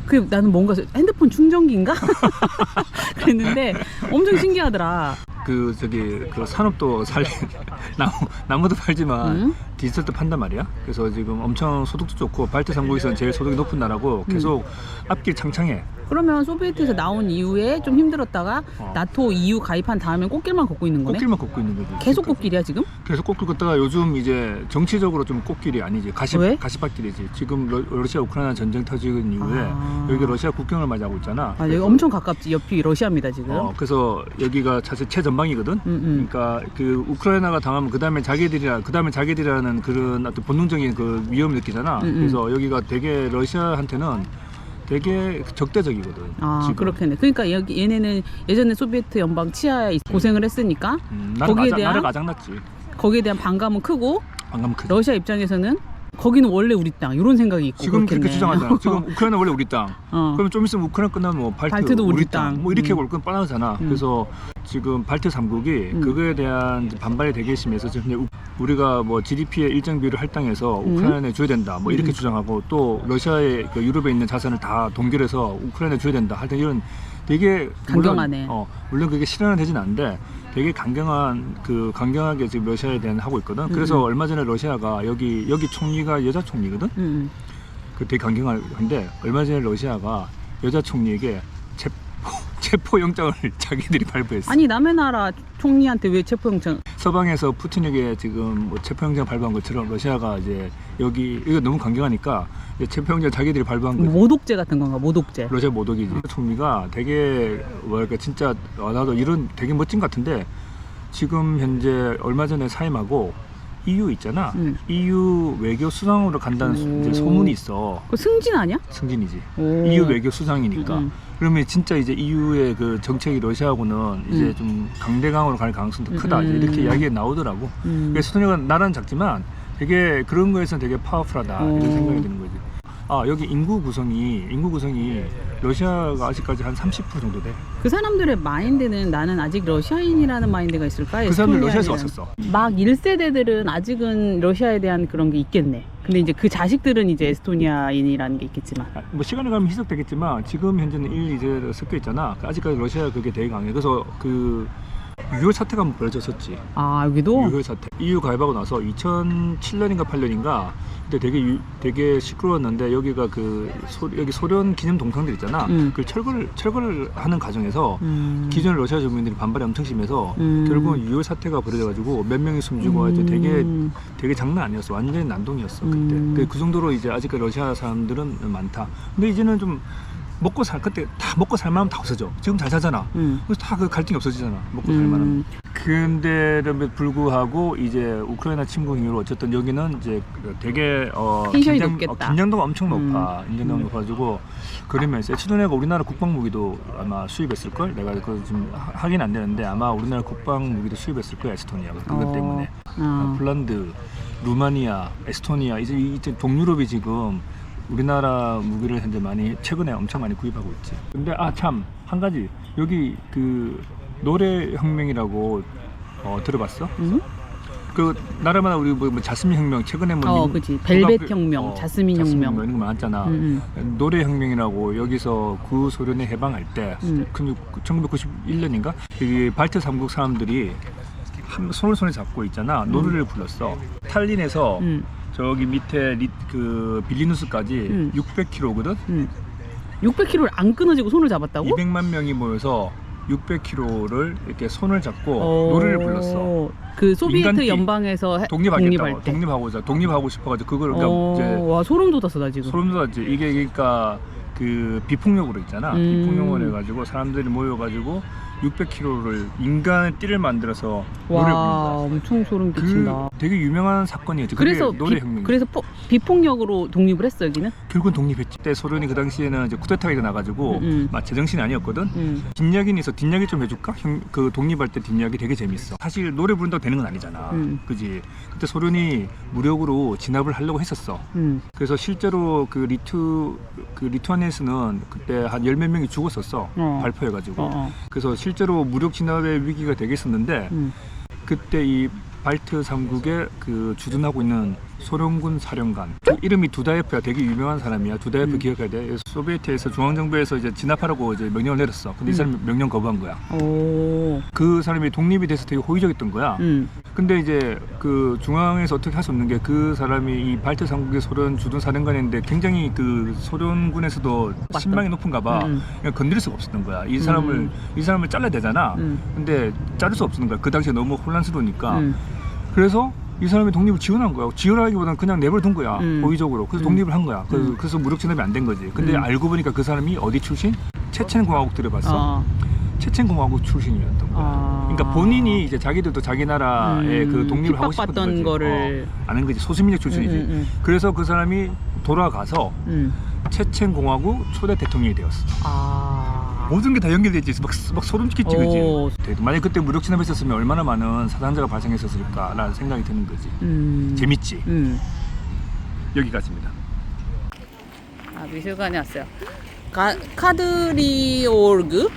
그 나는 뭔가 핸드폰 충전기인가? 그랬는데 엄청 신기하더라. 그 산업도 나무도 팔지만 디지털도 판단 말이야. 그래서 지금 엄청 소득도 좋고 발트 3국에서는 제일 소득이 높은 나라고 계속 앞길 창창해. 그러면 소비에트에서 나온 이후에 좀 힘들었다가 나토 EU 가입한 다음에 꽃길만 걷고 있는 거네? 꽃길만 걷고 있는 거지. 계속 꽃길이야 지금? 계속 꽃길 걷다가 요즘 이제 정치적으로 좀 꽃길이 아니지. 왜? 가시밭길이지. 지금 러시아 우크라이나 전쟁 터진 이후에 여기 러시아 국경을 맞이하고 있잖아. 여기 엄청 가깝지. 옆이 러시아입니다 지금. 그래서 여기가 사실 최전방이거든. 그러니까 그 우크라이나가 당하면 그 다음에 자기들이라는 그런 어떤 본능적인 그 위험을 느끼잖아. 그래서 여기가 되게 러시아한테는 되게 적대적이거든. 지금. 그렇겠네. 그러니까 여기 얘네는 예전에 소비에트 연방 치하에 고생을 했으니까 나라가 가장났지. 거기에 대한 반감은 크고 반감 크지. 러시아 입장에서는 거기는 원래 우리 땅 이런 생각이 있고 지금 그렇겠네. 그렇게 주장하잖아. 지금 우크라이나 원래 우리 땅. 그러면 좀 있으면 우크라이나 끝나면 뭐 발트도 우리 땅. 뭐 이렇게 올 건 뻔하잖아. 그래서 지금 발트 3국이 그거에 대한 반발이 되게 심해서 지금 우리가 뭐 GDP의 일정 비율을 할당해서 우크라이나에 줘야 된다. 뭐 이렇게 주장하고 또 러시아의 그 유럽에 있는 자산을 다 동결해서 우크라이나에 줘야 된다. 하여튼 이런 되게 강경하네. 물론 그게 실현은 되진 않는데 되게 강경하게 지금 러시아에 대한 하고 있거든. 그래서 얼마 전에 러시아가 여기 총리가 여자 총리거든. 그 되게 강경한데 얼마 전에 러시아가 여자 총리에게 체포 영장을 자기들이 발부했어. 아니 남의 나라 총리한테 왜 체포 영장? 서방에서 푸틴에게 지금 뭐 체포 영장 발부한 것처럼 러시아가 이제 이거 너무 강경하니까 이제 체포 영장 자기들이 발부한 거지. 모독죄 같은 건가? 모독죄. 러시아 모독이지. 총리가 되게 뭐랄까 진짜 나도 이런 되게 멋진 것 같은데 지금 현재 얼마 전에 사임하고 EU 있잖아. EU 외교 수상으로 간다는 이제 소문이 있어. 그 승진 아니야? 승진이지. EU 외교 수상이니까. 그러면 진짜 이제 EU의 그 정책이 러시아하고는 이제 좀 강대강으로 갈 가능성도 크다. 이렇게 이야기가 나오더라고. 그래서 소녀가 나라는 작지만 되게 그런 거에서는 되게 파워풀하다 이런 생각이 드는 거지. 아 여기 인구 구성이 러시아가 아직까지 한 30% 정도 돼. 그 사람들의 마인드는 나는 아직 러시아인이라는 마인드가 있을까? 그 사람들 에스토니아인이라는. 러시아에서 왔었어. 막 1세대들은 아직은 러시아에 대한 그런 게 있겠네. 근데 이제 그 자식들은 이제 에스토니아인이라는 게 있겠지만. 뭐 시간이 가면 희석되겠지만 지금 현재는 1, 2세대가 섞여 있잖아. 아직까지 러시아 그게 되게 강해. 그래서 그 6.25 사태가 한번 벌어졌었지. 아 여기도? 6.25 사태. EU 가입하고 나서 2007년인가 8년인가 그때 되게 시끄러웠는데 여기가 여기 소련 기념 동상들 있잖아. 그걸 철거를 하는 과정에서 기존 러시아 주민들이 반발이 엄청 심해서 결국은 6.25 사태가 벌어져가지고 몇 명이 숨지고 하여튼 되게 장난 아니었어. 완전히 난동이었어 그때. 그 정도로 이제 아직까지 러시아 사람들은 많다. 근데 이제는 좀 그때 다 먹고 살만하면 다 없어져. 지금 잘 사잖아. 그래서 다 그 갈등이 없어지잖아. 먹고 살만하면. 근데에도 불구하고 이제 우크라이나 침공 이후로 어쨌든 여기는 이제 되게 텐션이 높겠다. 긴장도가 엄청 높아. 긴장도가 높아가지고 그러면서 에스토니아가 우리나라 국방 무기도 아마 수입했을 걸. 내가 그 지금 확인 안 되는데 아마 우리나라 국방 무기도 수입했을 거야 에스토니아가 그것 때문에. 폴란드, 루마니아, 에스토니아 이제 동유럽이 지금 우리나라 무기를 현재 최근에 엄청 많이 구입하고 있지. 근데 참 한 가지 여기 그 노래 혁명이라고 들어봤어? 그 나라마다 우리 뭐 자스민 혁명 최근에 그치. 벨벳 혁명, 자스민 혁명 이런 거 많았잖아. 노래 혁명이라고 여기서 구소련에 해방할 때 1991년인가 여기 발트 3국 사람들이 손을 잡고 있잖아. 노래를 불렀어. 탈린에서 저기 밑에 그 빌리누스까지 600km거든. 600km를 안 끊어지고 손을 잡았다고? 200만 명이 모여서 600km를 이렇게 손을 잡고 노래를 불렀어. 그 소비에트 민간기. 연방에서 독립하겠다고. 때. 독립하고 싶어가지고 그걸 그러니까 이제 와 소름 돋았어 나 지금. 소름 돋았지. 이게 그러니까 그 비폭력으로 있잖아. 비폭력으로 해가지고 사람들이 모여가지고 600km를 인간의 띠를 만들어서 노래를 부른 거야. 엄청 소름 끼친다. 되게 유명한 사건이었지. 그게 그래서 노래 혁명. 그래서 비폭력으로 독립을 했어 여기는? 결국은 독립했지. 그때 소련이 그 당시에는 이제 쿠데타가 일어나가지고 막 제정신이 아니었거든. 뒷이야기는 있어. 뒷이야기 좀 해줄까? 그 독립할 때 뒷이야기 되게 재밌어. 사실 노래 부른다고 되는 건 아니잖아. 그지? 그때 소련이 무력으로 진압을 하려고 했었어. 그래서 실제로 그 리투아니아에서는 그때 한 10몇 명이 죽었었어. 발포해가지고. 그래서 실제로 무력 진압의 위기가 되겠었는데 그때 이 발트 3국에 그 주둔하고 있는 소련군 사령관 이름이 두다예프야. 되게 유명한 사람이야. 두다예프 기억해야 돼. 소비에트에서 중앙정부에서 이제 진압하라고 이제 명령을 내렸어. 근데 이 사람이 명령 거부한 거야. 그 사람이 독립이 돼서 되게 호의적이었던 거야. 근데 이제 그 중앙에서 어떻게 할 수 없는 게 그 사람이 이 발트 3국의 소련 주둔 사령관인데 굉장히 그 소련군에서도 신망이 높은가 봐. 그냥 건드릴 수가 없었던 거야. 이 사람을 잘라야 되잖아. 근데 자를 수 없었던 거야. 그 당시에 너무 혼란스러우니까. 그래서 이 사람이 독립을 지원한 거야. 지원하기보다는 그냥 내버려둔 거야. 호의적으로. 그래서 독립을 한 거야. 그래서 무력 진압이 안 된 거지. 근데 알고 보니까 그 사람이 어디 출신? 체첸공화국 들어봤어? 체첸공화국 출신이었던 거야. 그러니까 본인이 이제 자기들도 자기 나라에 그 독립을 하고 싶었던 거지. 거를 아는 거지. 소수민족 출신이지. 그래서 그 사람이 돌아가서 체첸공화국 초대 대통령이 되었어. 모든 게 다 연결되지. 막 소름 끼치지, 그지? 만약 그때 무력 진압했었으면 얼마나 많은 사상자가 발생했었을까라는 생각이 드는 거지. 재밌지? 여기까지입니다. 미술관에 왔어요. 카드리오르그?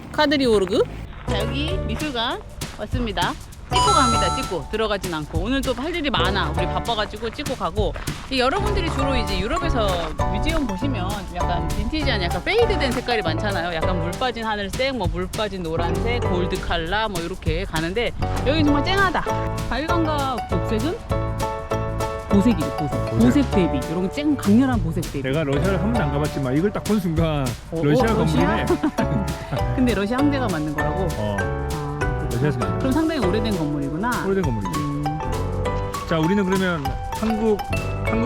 자, 여기 미술관 왔습니다. 찍고 갑니다. 찍고 들어가진 않고 오늘 또 할 일이 많아. 우리 바빠가지고 찍고 가고. 여러분들이 주로 이제 유럽에서 뮤지엄 보시면 약간 빈티지한 약간 페이드된 색깔이 많잖아요. 약간 물 빠진 하늘색, 뭐 물 빠진 노란색, 골드 칼라 뭐 이렇게 가는데 여기 정말 쨍하다. 빨강과 녹색은 보색이죠. 보색 대비. 이런 쨍 강렬한 보색 대비. 내가 러시아를 한 번도 안 가봤지만 이걸 딱 본 순간 러시아 건물이네. 근데 러시아 황제가 만든 거라고? 러시아에서 만든 그럼 상당히 오래된 건물이구나. 오래된 건물이지. 자, 우리는 그러면 한국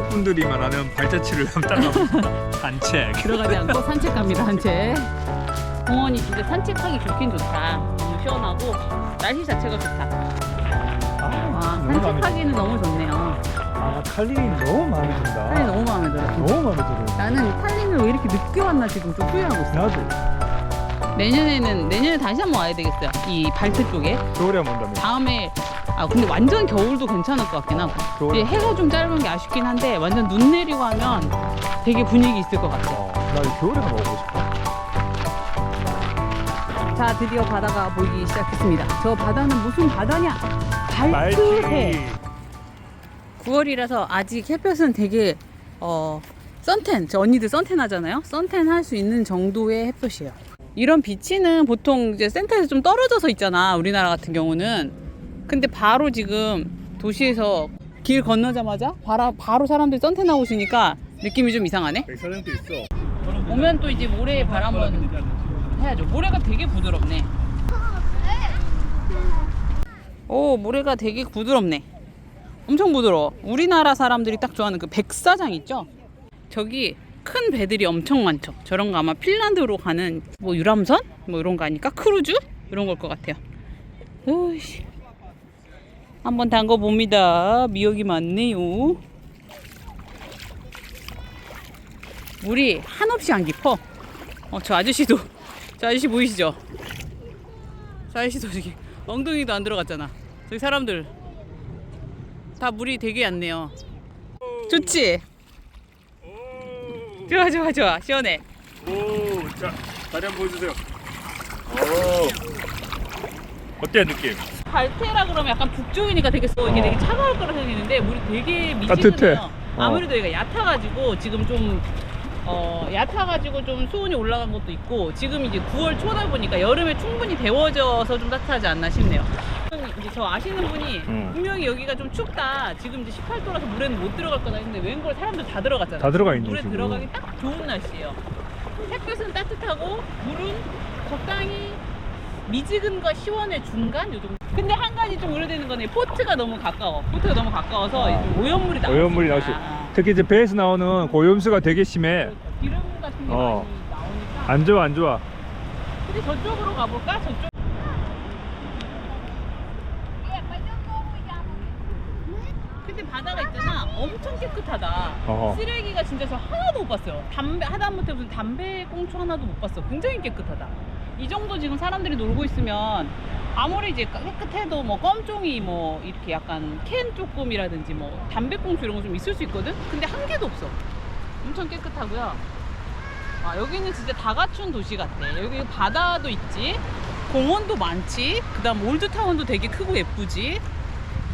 분들이 말하는 발자취를 한번 따라가보자. 산책. 들어가지 않고 산책 갑니다. 산책. 공원이 진짜 산책하기 좋긴 좋다. 너무 시원하고 날씨 자체가 좋다. 산책하기는 너무 좋네요. 탈린이 너무 마음에 든다. 탈린 너무 마음에 들어. 너무 마음에 들어. 나는 탈린을 왜 이렇게 늦게 왔나 지금 좀 후회하고 있어. 나도. 내년에 다시 한번 와야 되겠어요. 이 발트 쪽에. 겨울에 한번 온다며. 다음에 아 근데 완전 겨울도 괜찮을 것 같긴 하고. 겨울? 이제 해가 좀 짧은 게 아쉽긴 한데 완전 눈 내리고 하면 되게 분위기 있을 것 같아. 나 이 겨울에 가보고 싶어. 자 드디어 바다가 보이기 시작했습니다. 저 바다는 무슨 바다냐? 발트해. 9월이라서 아직 햇볕은 되게 선탠, 저 언니들 선탠 하잖아요. 선탠 할 수 있는 정도의 햇볕이에요. 이런 비치는 보통 이제 센터에서 좀 떨어져서 있잖아, 우리나라 같은 경우는. 근데 바로 지금 도시에서 길 건너자마자 바로 사람들이 선탠 하고 있으니까 느낌이 좀 이상하네. 백사장도 있어. 오면 또 이제 모래에 발 한번 해야죠. 모래가 되게 부드럽네. 오, 모래가 되게 부드럽네. 엄청 부드러워. 우리나라 사람들이 딱 좋아하는 그 백사장 있죠? 저기 큰 배들이 엄청 많죠. 저런 거 아마 핀란드로 가는 뭐 유람선? 뭐 이런 거 아닐까? 크루즈? 이런 걸 것 같아요. 으이씨. 한번 담궈 봅니다. 미역이 많네요. 물이 한없이 안 깊어. 저 아저씨 보이시죠? 저 아저씨도 저기 엉덩이도 안 들어갔잖아. 저기 사람들 다 물이 되게 얕네요. 좋지? 좋아 시원해. 오, 자, 다리 한번 보여주세요. 오, 어때 느낌? 발테라 그러면 약간 북쪽이니까 되게 이게 되게 차가울 거라 생각했는데 물이 되게 따뜻해. 미지근해요. 아무래도 얘가 얕아가지고 지금 좀 얕아가지고 좀 수온이 올라간 것도 있고, 지금 이제 9월 초다 보니까 여름에 충분히 데워져서 좀 따뜻하지 않나 싶네요. 이제 저 아시는 분이 분명히 여기가 좀 춥다, 지금 이제 18도라서 물에는 못 들어갈 거다 했는데 웬걸 사람들 다 들어갔잖아. 다 들어가 있네, 물에 지금. 들어가기 딱 좋은 날씨예요. 햇볕은 따뜻하고 물은 적당히 미지근과 시원의 중간 요 정도. 근데 한 가지 좀 우려되는 거는 포트가 너무 가까워. 포트가 너무 가까워서 좀 오염물이 나올 오염물이 나올 수. 특히 이제 배에서 나오는 고염수가 되게 심해. 기름 같은 게 어. 많이 나오니까. 안 좋아, 안 좋아. 근데 저쪽으로 가볼까? 저쪽. 근데 바다가 있잖아. 엄청 깨끗하다. 어허. 쓰레기가 진짜 저 하나도 못 봤어요. 하다못해 무슨 담배 꽁초 하나도 못 봤어. 굉장히 깨끗하다. 이 정도 지금 사람들이 놀고 있으면 아무리 이제 깨끗해도 뭐 껌종이 뭐 이렇게 약간 캔 조금이라든지 뭐 담배 꽁초 이런 거 좀 있을 수 있거든? 근데 한 개도 없어. 엄청 깨끗하고요. 아, 여기는 진짜 다 갖춘 도시 같아. 여기 바다도 있지, 공원도 많지, 그 다음 올드타운도 되게 크고 예쁘지,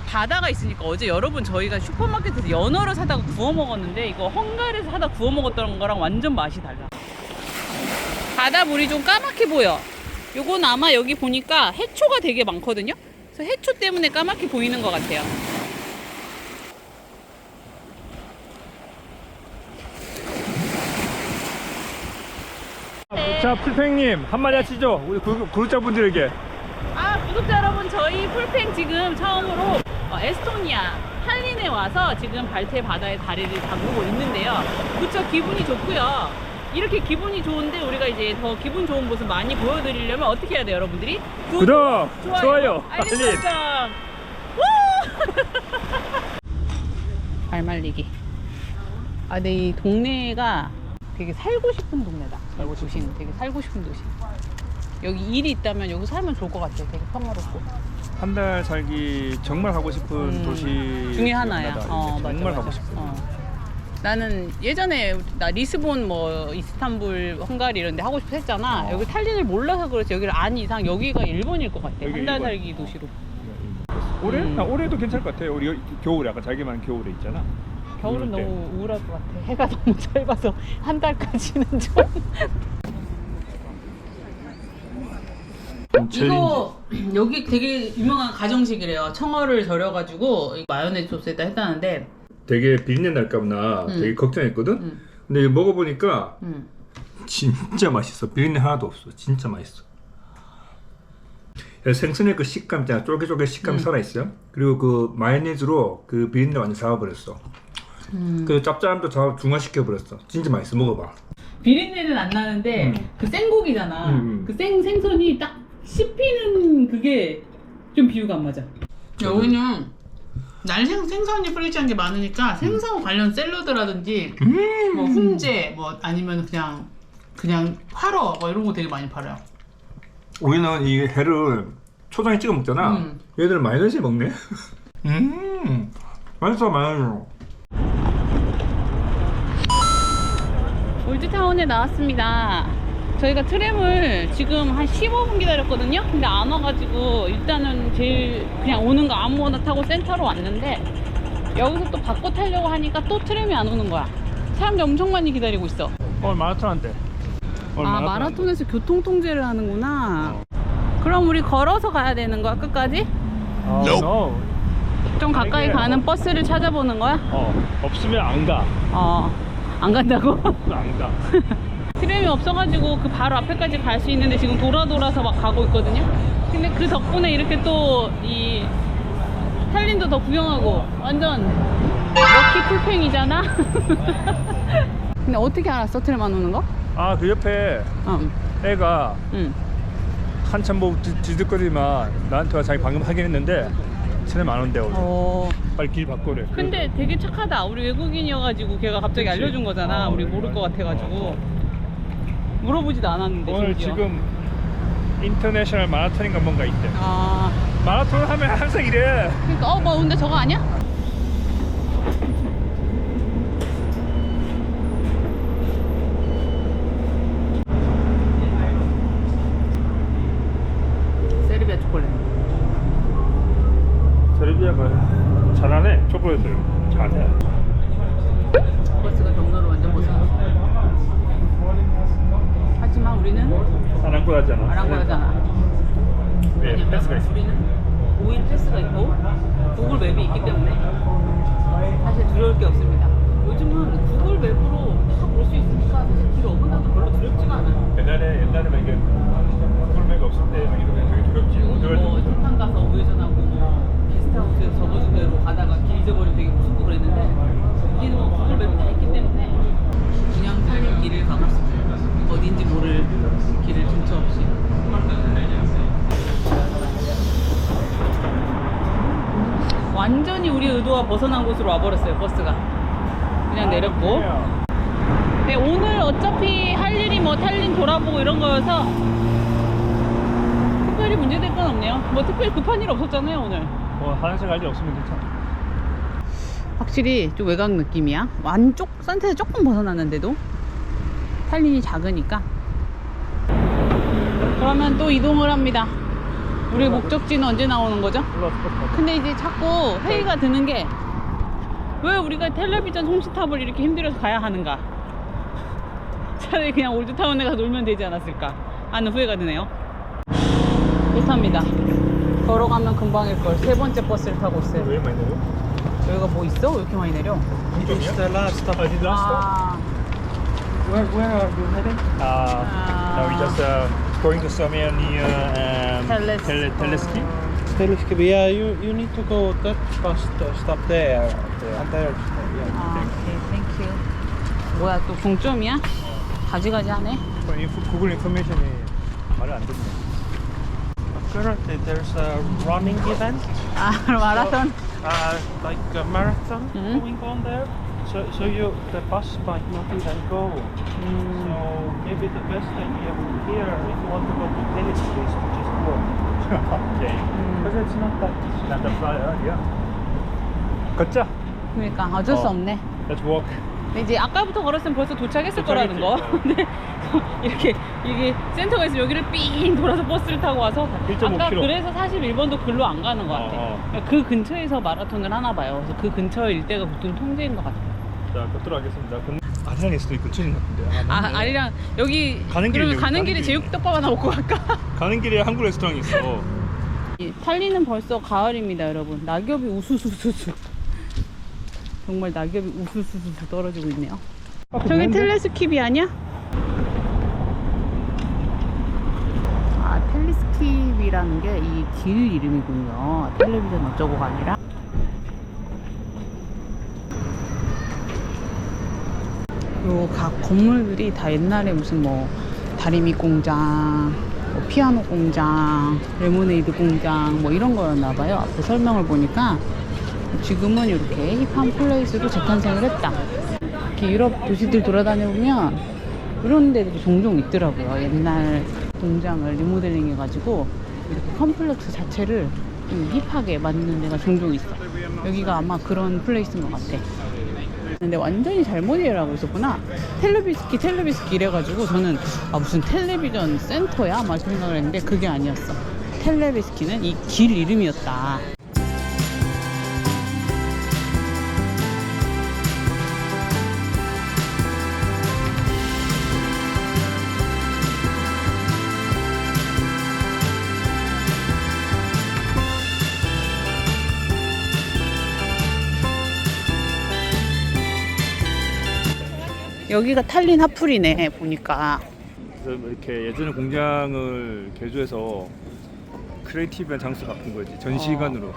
바다가 있으니까. 어제 여러분 저희가 슈퍼마켓에서 연어를 사다가 구워 먹었는데 이거 헝가리에서 사다 구워 먹었던 거랑 완전 맛이 달라. 바다 물이 좀 까맣게 보여. 요건 아마 여기 보니까 해초가 되게 많거든요. 그래서 해초 때문에 까맣게 보이는 것 같아요. 자, 풀팽님 한마디 하시죠. 우리 구독자분들에게. 구독자 여러분, 저희 풀팽 지금 처음으로 에스토니아 탈린에 와서 지금 발트 바다에 다리를 담그고 있는데요. 무척 기분이 좋고요. 이렇게 기분이 좋은데 우리가 이제 더 기분 좋은 모습 많이 보여드리려면 어떻게 해야 돼요, 여러분들이? 구독, 좋아요, 알림 알림. 설정. 발 말리기. 근데 이 동네가 되게 살고 싶은 동네다. 도시는 되게 살고 싶은 도시. 여기 일이 있다면 여기 살면 좋을 것 같아요. 되게 평화롭고. 한 달 살기 정말 하고 싶은 도시 중에 하나야. 정말 맞아. 하고 싶어. 나는 예전에 나 리스본 뭐 이스탄불 헝가리 이런 데 하고 싶어 했잖아. 여기 탈린을 몰라서 그렇지 여기를 안 이상 여기가 일본일 것 같아. 여기 한 달 일본. 살기 도시로. 올해? 올해도 괜찮을 것 같아요. 우리 겨울에 아까 자기만 겨울에 있잖아. 겨울은 겨울 때. 너무 우울할 것 같아. 해가 너무 짧아서 한 달까지는 좀. 이거 여기 되게 유명한 가정식이래요. 청어를 절여가지고 마요네즈 소스에다 했다는데 되게 비린내 날까봐 되게 걱정했거든. 근데 이거 먹어보니까 진짜 맛있어. 비린내 하나도 없어. 진짜 맛있어. 생선의 그 식감 있잖아. 쫄깃쫄깃 식감이 살아있어요. 그리고 그 마요네즈로 그 비린내 완전 잡아버렸어. 그 짭짤함도 중화시켜버렸어. 진짜 맛있어. 먹어봐. 비린내는 안 나는데 그 생고기잖아. 그 생선이 딱 씹히는 그게 좀 비유가 안 맞아. 여기는 날생 생선이 프리지한 게 많으니까 생선 관련 샐러드라든지 뭐 훈제 뭐 아니면 그냥 화로 뭐 이런 거 되게 많이 팔아요. 우리는 이 회를 초장에 찍어 먹잖아. 얘들은 마요네즈에 먹네. 맛있어 마요네즈. 올드타운에 나왔습니다. 저희가 트램을 지금 한 15분 기다렸거든요. 근데 안 와가지고 일단은 제일 그냥 오는 거 아무거나 타고 센터로 왔는데 여기서 또 바꿔 타려고 하니까 또 트램이 안 오는 거야. 사람들 엄청 많이 기다리고 있어. 오늘 마라톤 한대. 아, 마라톤에서 교통 통제를 하는구나. 그럼 우리 걸어서 가야 되는 거야, 끝까지? No. 좀 가까이 이게 가는 버스를 찾아보는 거야? 없으면 안 가. 안 간다고? 안 가. 트램이 없어가지고 그 바로 앞에까지 갈 수 있는데 지금 돌아서 막 가고 있거든요. 근데 그 덕분에 이렇게 또 이 탈린도 더 구경하고 완전 럭키 풀팽이잖아. 근데 어떻게 알았어, 트램 안 오는 거? 아, 그 옆에 애가 응. 한참 뭐 뒤득거리지만 나한테 와 자기 방금 확인했는데 트램 안 온대 오늘. 빨리 길 바꾸래. 근데 되게 착하다. 우리 외국인이어가지고 걔가 갑자기 그치? 알려준 거잖아. 우리 모를 것 같아가지고 물어보지도 않았는데. 오늘 심지어. 지금 인터내셔널 마라톤인가 뭔가 있대. 마라톤 하면 항상 이래. 그러니까 뭐 근데 저거 아니야? 세르비아 초콜릿. 세르비아가 잘하네. 초콜릿을 잘해. 버스가 경로를 완전 벗어났어. 하지만 우리는 아랑코라잖아. 아랑코라잖아. 네, 패스가 있어. 우리는 5일 패스가 있고 구글 맵이 있기 때문에 사실 두려울 게 없습니다. 요즘은 구글 맵으로 다 볼 수 있으니까 사실 길 어긋나도 별로 두렵지가 않아요. 옛날에 막 이게 꿀맥 없을 때 막 이러면 되게 두렵지. 뭐 식당 가서 우회전하고 뭐 게스트하우스에서 적어준 대로 가다가 길 잊어버리면 되게 무섭고 그랬는데 여기는 뭐 구글 맵이 다 있기 때문에 그냥 살린 길을 가고 있습니다. 어딘지 모를 길을 둔처 없이. 완전히 우리 의도와 벗어난 곳으로 와버렸어요, 버스가. 그냥 내렸고. 네, 오늘 어차피 할 일이 뭐 탈린 돌아보고 이런 거여서 특별히 문제될 건 없네요. 뭐 특별히 급한 일 없었잖아요, 오늘. 뭐 화장실 갈 일 없으면 괜찮아. 확실히 좀 외곽 느낌이야. 안쪽 산테에서 조금 벗어났는데도 탈린이 작으니까. 그러면 또 이동을 합니다. 우리 목적지는 언제 나오는 거죠? 근데 이제 자꾸 회의가 드는 게 왜 우리가 텔레비전 송시탑을 이렇게 힘들어서 가야 하는가? 차라리 그냥 올드타운에 가서 놀면 되지 않았을까 하는 후회가 드네요. 못합니다. 걸어가면 금방일걸. 세 번째 버스를 타고 있어요. 왜 많이 내려? 여기가 뭐 있어? 왜 이렇게 많이 내려? It's the last stop. Is it last stop? Where are you heading? Now we just going to somewhere near Teleski. Teleskip. Yeah, you need to go that bus stop there. And there. Yeah. 오케이, 땡큐. 뭐야, 또 동점이야? 가지가지 하네. 구글 인포메이션이 말을 안 듣네. Currently, there's a running event, 마라톤. like a marathon Mhm. going on there. So the bus might not even go. So maybe the best idea here, if you want to go to Teleskip, is to just walk. Okay. Because it's not that. Not that far, yeah. 걷자. 그러니까 어쩔 수 없네. Let's walk. 근데 이제 아까부터 걸었으면 벌써 도착했을 거라는 거. 근데 이렇게 이게 센터가 있으면 여기를 삥 돌아서 버스를 타고 와서 1.5 아까 km. 그래서 41번도 글로 안 가는 것 같아. 그러니까 그 근처에서 마라톤을 하나 봐요. 그래서 그 근처 일대가 보통 통제인 것 같아요. 자, 걷도록 하겠습니다. 아리랑에서도 근처인 것 같은데. 아리랑 여기 가는 길이 그러면 여기, 가는 가는 길에 길이. 제육덮밥 하나 먹고 갈까? 가는 길에 한국 레스토랑이 있어. 탈리는 벌써 가을입니다, 여러분. 낙엽이 우수수수수. 정말 낙엽이 우수수수 떨어지고 있네요. 저기 텔레스킵이 아니야? 아, 텔레스킵이라는 게 이 길 이름이군요. 텔레비전 어쩌고가 아니라. 요 각 건물들이 다 옛날에 무슨 뭐 다리미 공장, 뭐 피아노 공장, 레모네이드 공장 뭐 이런 거였나봐요. 앞에 설명을 보니까 지금은 이렇게 힙한 플레이스로 재탄생을 했다. 이렇게 유럽 도시들 돌아다녀보면 이런 데들이 종종 있더라고요. 옛날 공장을 리모델링 해가지고 이렇게 컴플렉스 자체를 좀 힙하게 만드는 데가 종종 있어. 여기가 아마 그런 플레이스인 것 같아. 근데 완전히 잘못 이해를 하고 있었구나. 텔레비스키 이래가지고 저는 무슨 텔레비전 센터야? 막 이렇게 생각을 했는데 그게 아니었어. 텔레비스키는 이 길 이름이었다. 여기가 탈린 하풀이네 보니까. 그래서 이렇게 예전에 공장을 개조해서 크리에이티브한 장소 바꾼 거지. 전시관으로.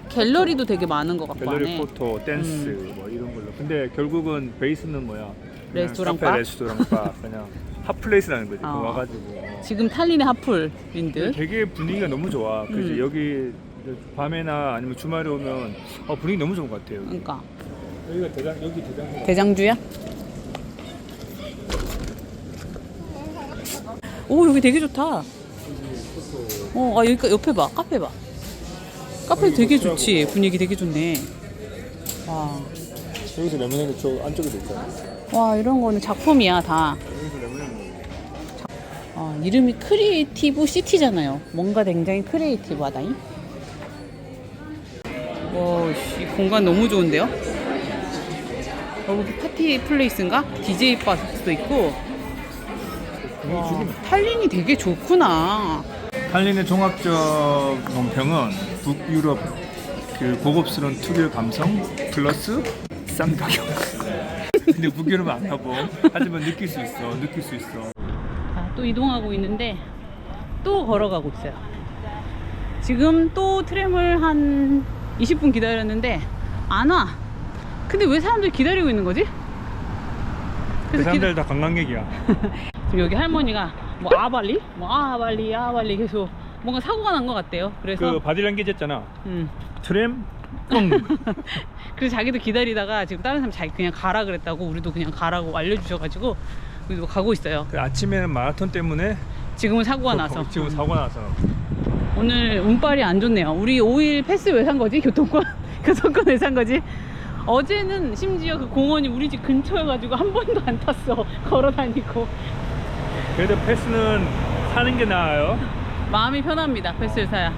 갤러리도 되게 많은 것 같고 갤러리 안에. 포토, 댄스 뭐 이런 걸로. 근데 결국은 베이스는 뭐야? 그냥 레스토랑 카페, 바? 레스토랑 바 그냥 핫플레이스라는 거지. 어. 그거 와가지고. 지금 탈린의 하풀인 듯. 되게 분위기가 너무 좋아. 그래서 여기 밤에나 아니면 주말에 오면 분위기 너무 좋은 것 같아요. 여기. 그러니까 여기가 대장. 대장주야? 오 여기 되게 좋다. 여기 옆에 봐. 카페 봐. 카페 되게 좋지. 분위기 되게 좋네. 와. 여기서 레몬에드 저 안쪽에도 있잖아. 와 이런 거는 작품이야 다. 여기서 레몬에드. 이름이 크리에이티브 시티잖아요. 뭔가 굉장히 크리에이티브하다잉. 와, 이 공간 너무 좋은데요? 여기 파티 플레이스인가? DJ 바스도 있고. 와, 탈린이 되게 좋구나. 탈린의 종합적 논평은 북유럽 그 고급스러운 특유의 감성 플러스 싼 가격. 근데 북유럽은 안 가고 하지만 느낄 수 있어. 또 이동하고 있는데 또 걸어가고 있어요. 지금 또 트램을 한 20분 기다렸는데 안 와. 근데 왜 사람들이 기다리고 있는 거지? 그 사람들 다 관광객이야. 지금 여기 할머니가 뭐 아발리 계속 뭔가 사고가 난 것 같대요. 그래서 그 바디랭귀지 했잖아. 트램 뻥. 그래서 자기도 기다리다가 지금 다른 사람 자기 그냥 가라 그랬다고 우리도 그냥 가라고 알려주셔가지고 우리도 가고 있어요. 그 아침에는 마라톤 때문에 지금은 사고가 나서. 지금 사고 나서. 오늘 운빨이 안 좋네요. 우리 5일 패스 왜 산 거지? 교통권? 교통권 왜 산 거지? 어제는 심지어 그 공원이 우리 집 근처여가지고 한 번도 안 탔어. 걸어 다니고. 그래도 패스는 사는 게 나아요. 마음이 편합니다. 패스를 사야.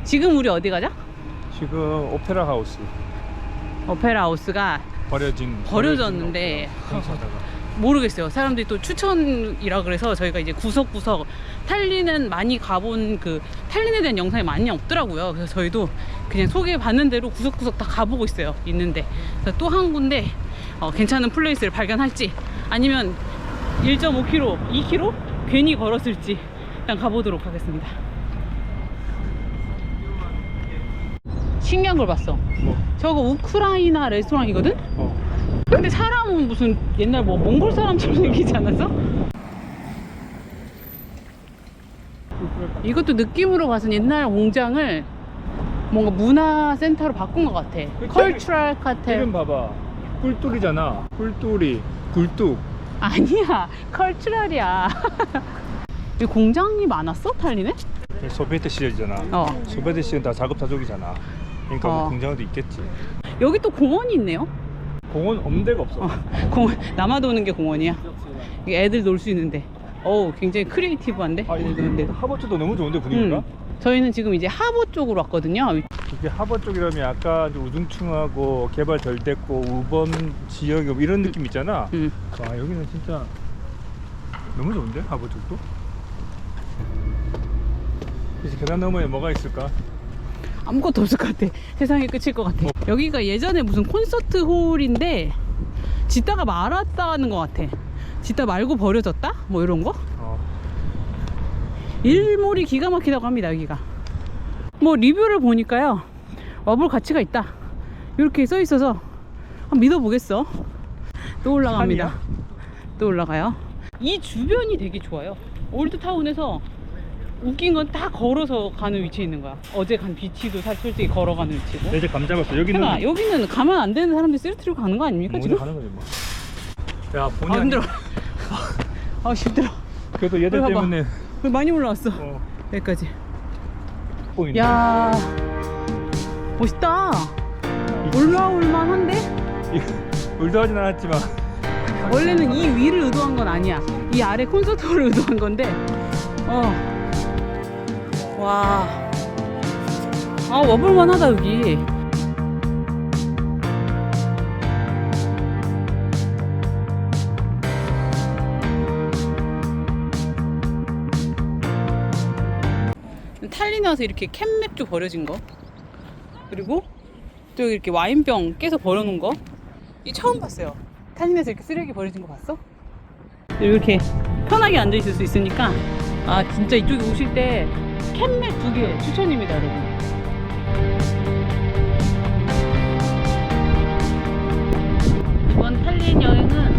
지금 우리 어디 가자? 지금 오페라 하우스 오페라 하우스가 버려졌는데 모르겠어요. 사람들이 또 추천이라 그래서 저희가 이제 구석구석 탈린은 많이 가본 그 탈린에 대한 영상이 많이 없더라고요. 그래서 저희도 그냥 소개받는 대로 구석구석 다 가보고 있는데 또 한 군데 괜찮은 플레이스를 발견할지 아니면 1.5km, 2km 괜히 걸었을지 일단 가보도록 하겠습니다. 신기한 걸 봤어. 뭐? 저거 우크라이나 레스토랑이거든? 근데 사람은 무슨 옛날 뭐 몽골 사람처럼 생기지 않았어? 이것도 느낌으로 봐서 옛날 공장을 뭔가 문화센터로 바꾼 것 같아. 컬처럴 카텔. 이름 봐봐. 꿀뚝이잖아. 꿀뚝이 굴뚝. 아니야, 컬처럴이야. 이 공장이 많았어? 탈린에? 소비에트 시절이잖아. 소비에트 시절은 다 작업자족이잖아. 그러니까 뭐 공장도 있겠지. 여기 또 공원이 있네요. 공원 없는 데가 없어. 공원, 남아도 오는 게 공원이야. 이게 애들 놀 수 있는데. 굉장히 크리에이티브한데? 애들 노는데. 하버쪽도 너무 좋은데 분위기가? 저희는 지금 이제 하버 쪽으로 왔거든요. 이게 하버 쪽이라면 약간 좀 우중충하고 개발 덜 됐고 우범 지역이 이런 느낌 있잖아. 와 여기는 진짜 너무 좋은데 하버 쪽도? 그래서 계단 너머에 뭐가 있을까? 아무것도 없을 것 같아. 세상이 끝일 것 같아. 여기가 예전에 무슨 콘서트 홀인데 짓다가 말았다는 것 같아. 짓다 말고 버려졌다? 뭐 이런 거? 일몰이 기가 막히다고 합니다. 여기가 뭐 리뷰를 보니까요 와볼 가치가 있다 이렇게 써 있어서 한번 믿어보겠어. 또 올라갑니다. 산이야? 또 올라가요. 이 주변이 되게 좋아요. 올드타운에서 웃긴 건 다 걸어서 가는 위치에 있는 거야. 어제 간 비치도 사실 솔직히 걸어가는 위치고. 이제 감 잡았어. 여기는 해봐, 여기는 가면 안 되는 사람들이 쓰러뜨리고 가는 거 아닙니까 지금? 가는 거지 뭐. 야 본의 아 힘들어. 아니야. 힘들어. 그래도 얘들 봐봐. 때문에 많이 올라왔어. 여기까지. 보이네. 야, 멋있다. 올라올만한데? 울더하진 않았지만 원래는 이 위를 의도한 건 아니야. 이 아래 콘서트홀을 의도한 건데, 와, 와볼만하다 여기. 탈린에 와서 이렇게 캔 맥주 버려진 거, 그리고 또 여기 이렇게 와인병 깨서 버려놓은 거, 이 처음 봤어요. 탈린에서 이렇게 쓰레기 버려진 거 봤어? 이렇게 편하게 앉아 있을 수 있으니까 진짜 이쪽에 오실 때 캔맥 2개 추천입니다, 여러분. 이번 탈린 여행은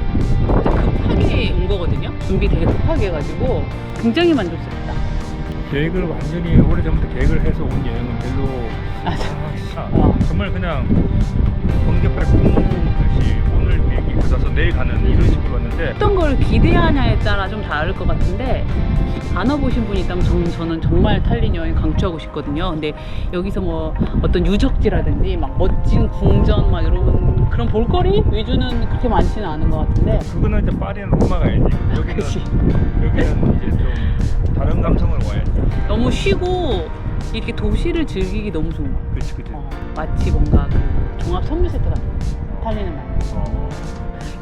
급하게 온 거거든요. 준비 되게 급하게 해가지고 굉장히 만족스럽다. 계획을 완전히 오래전부터 계획을 해서 온 여행은 별로 정말 그냥 번개발에 구멍 듯이 오늘 비행기 가서 내일 가는 이런 식으로 왔는데 어떤 걸 기대하냐에 따라 좀 다를 것 같은데, 안 와보신 분이 있다면 저는 정말 탈린 여행 강추하고 싶거든요. 근데 여기서 뭐 어떤 유적지라든지 막 멋진 궁전 막 이런 그런 볼거리 위주는 그렇게 많지는 않은 것 같은데, 그거는 이제 파리는 로마 가야지. 그치. 여기는 이제 좀 다른 감성을 와야지. 너무 쉬고 이렇게 도시를 즐기기 너무 좋은 거. 그치. 마치 뭔가 그 종합 선물 세트 같은 거. 탈린은 말이야.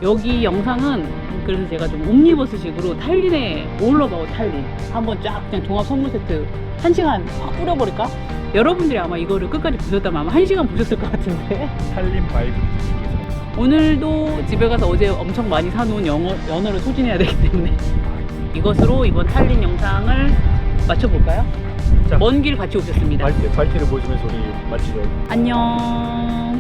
여기 영상은 그래서 제가 좀 옴니버스식으로 탈린에 올러봐오 탈린 한번 쫙 그냥 종합 선물 세트 1시간 확 뿌려버릴까? 여러분들이 아마 이거를 끝까지 보셨다면 아마 1시간 보셨을 것 같은데. 탈린 바이브. 오늘도 집에 가서 어제 엄청 많이 사놓은 연어를 소진해야 되기 때문에 이것으로 이번 탈린 영상을 마쳐볼까요? 자, 먼 길 같이 오셨습니다. 발길을 보여주면서 우리 마치죠. 안녕.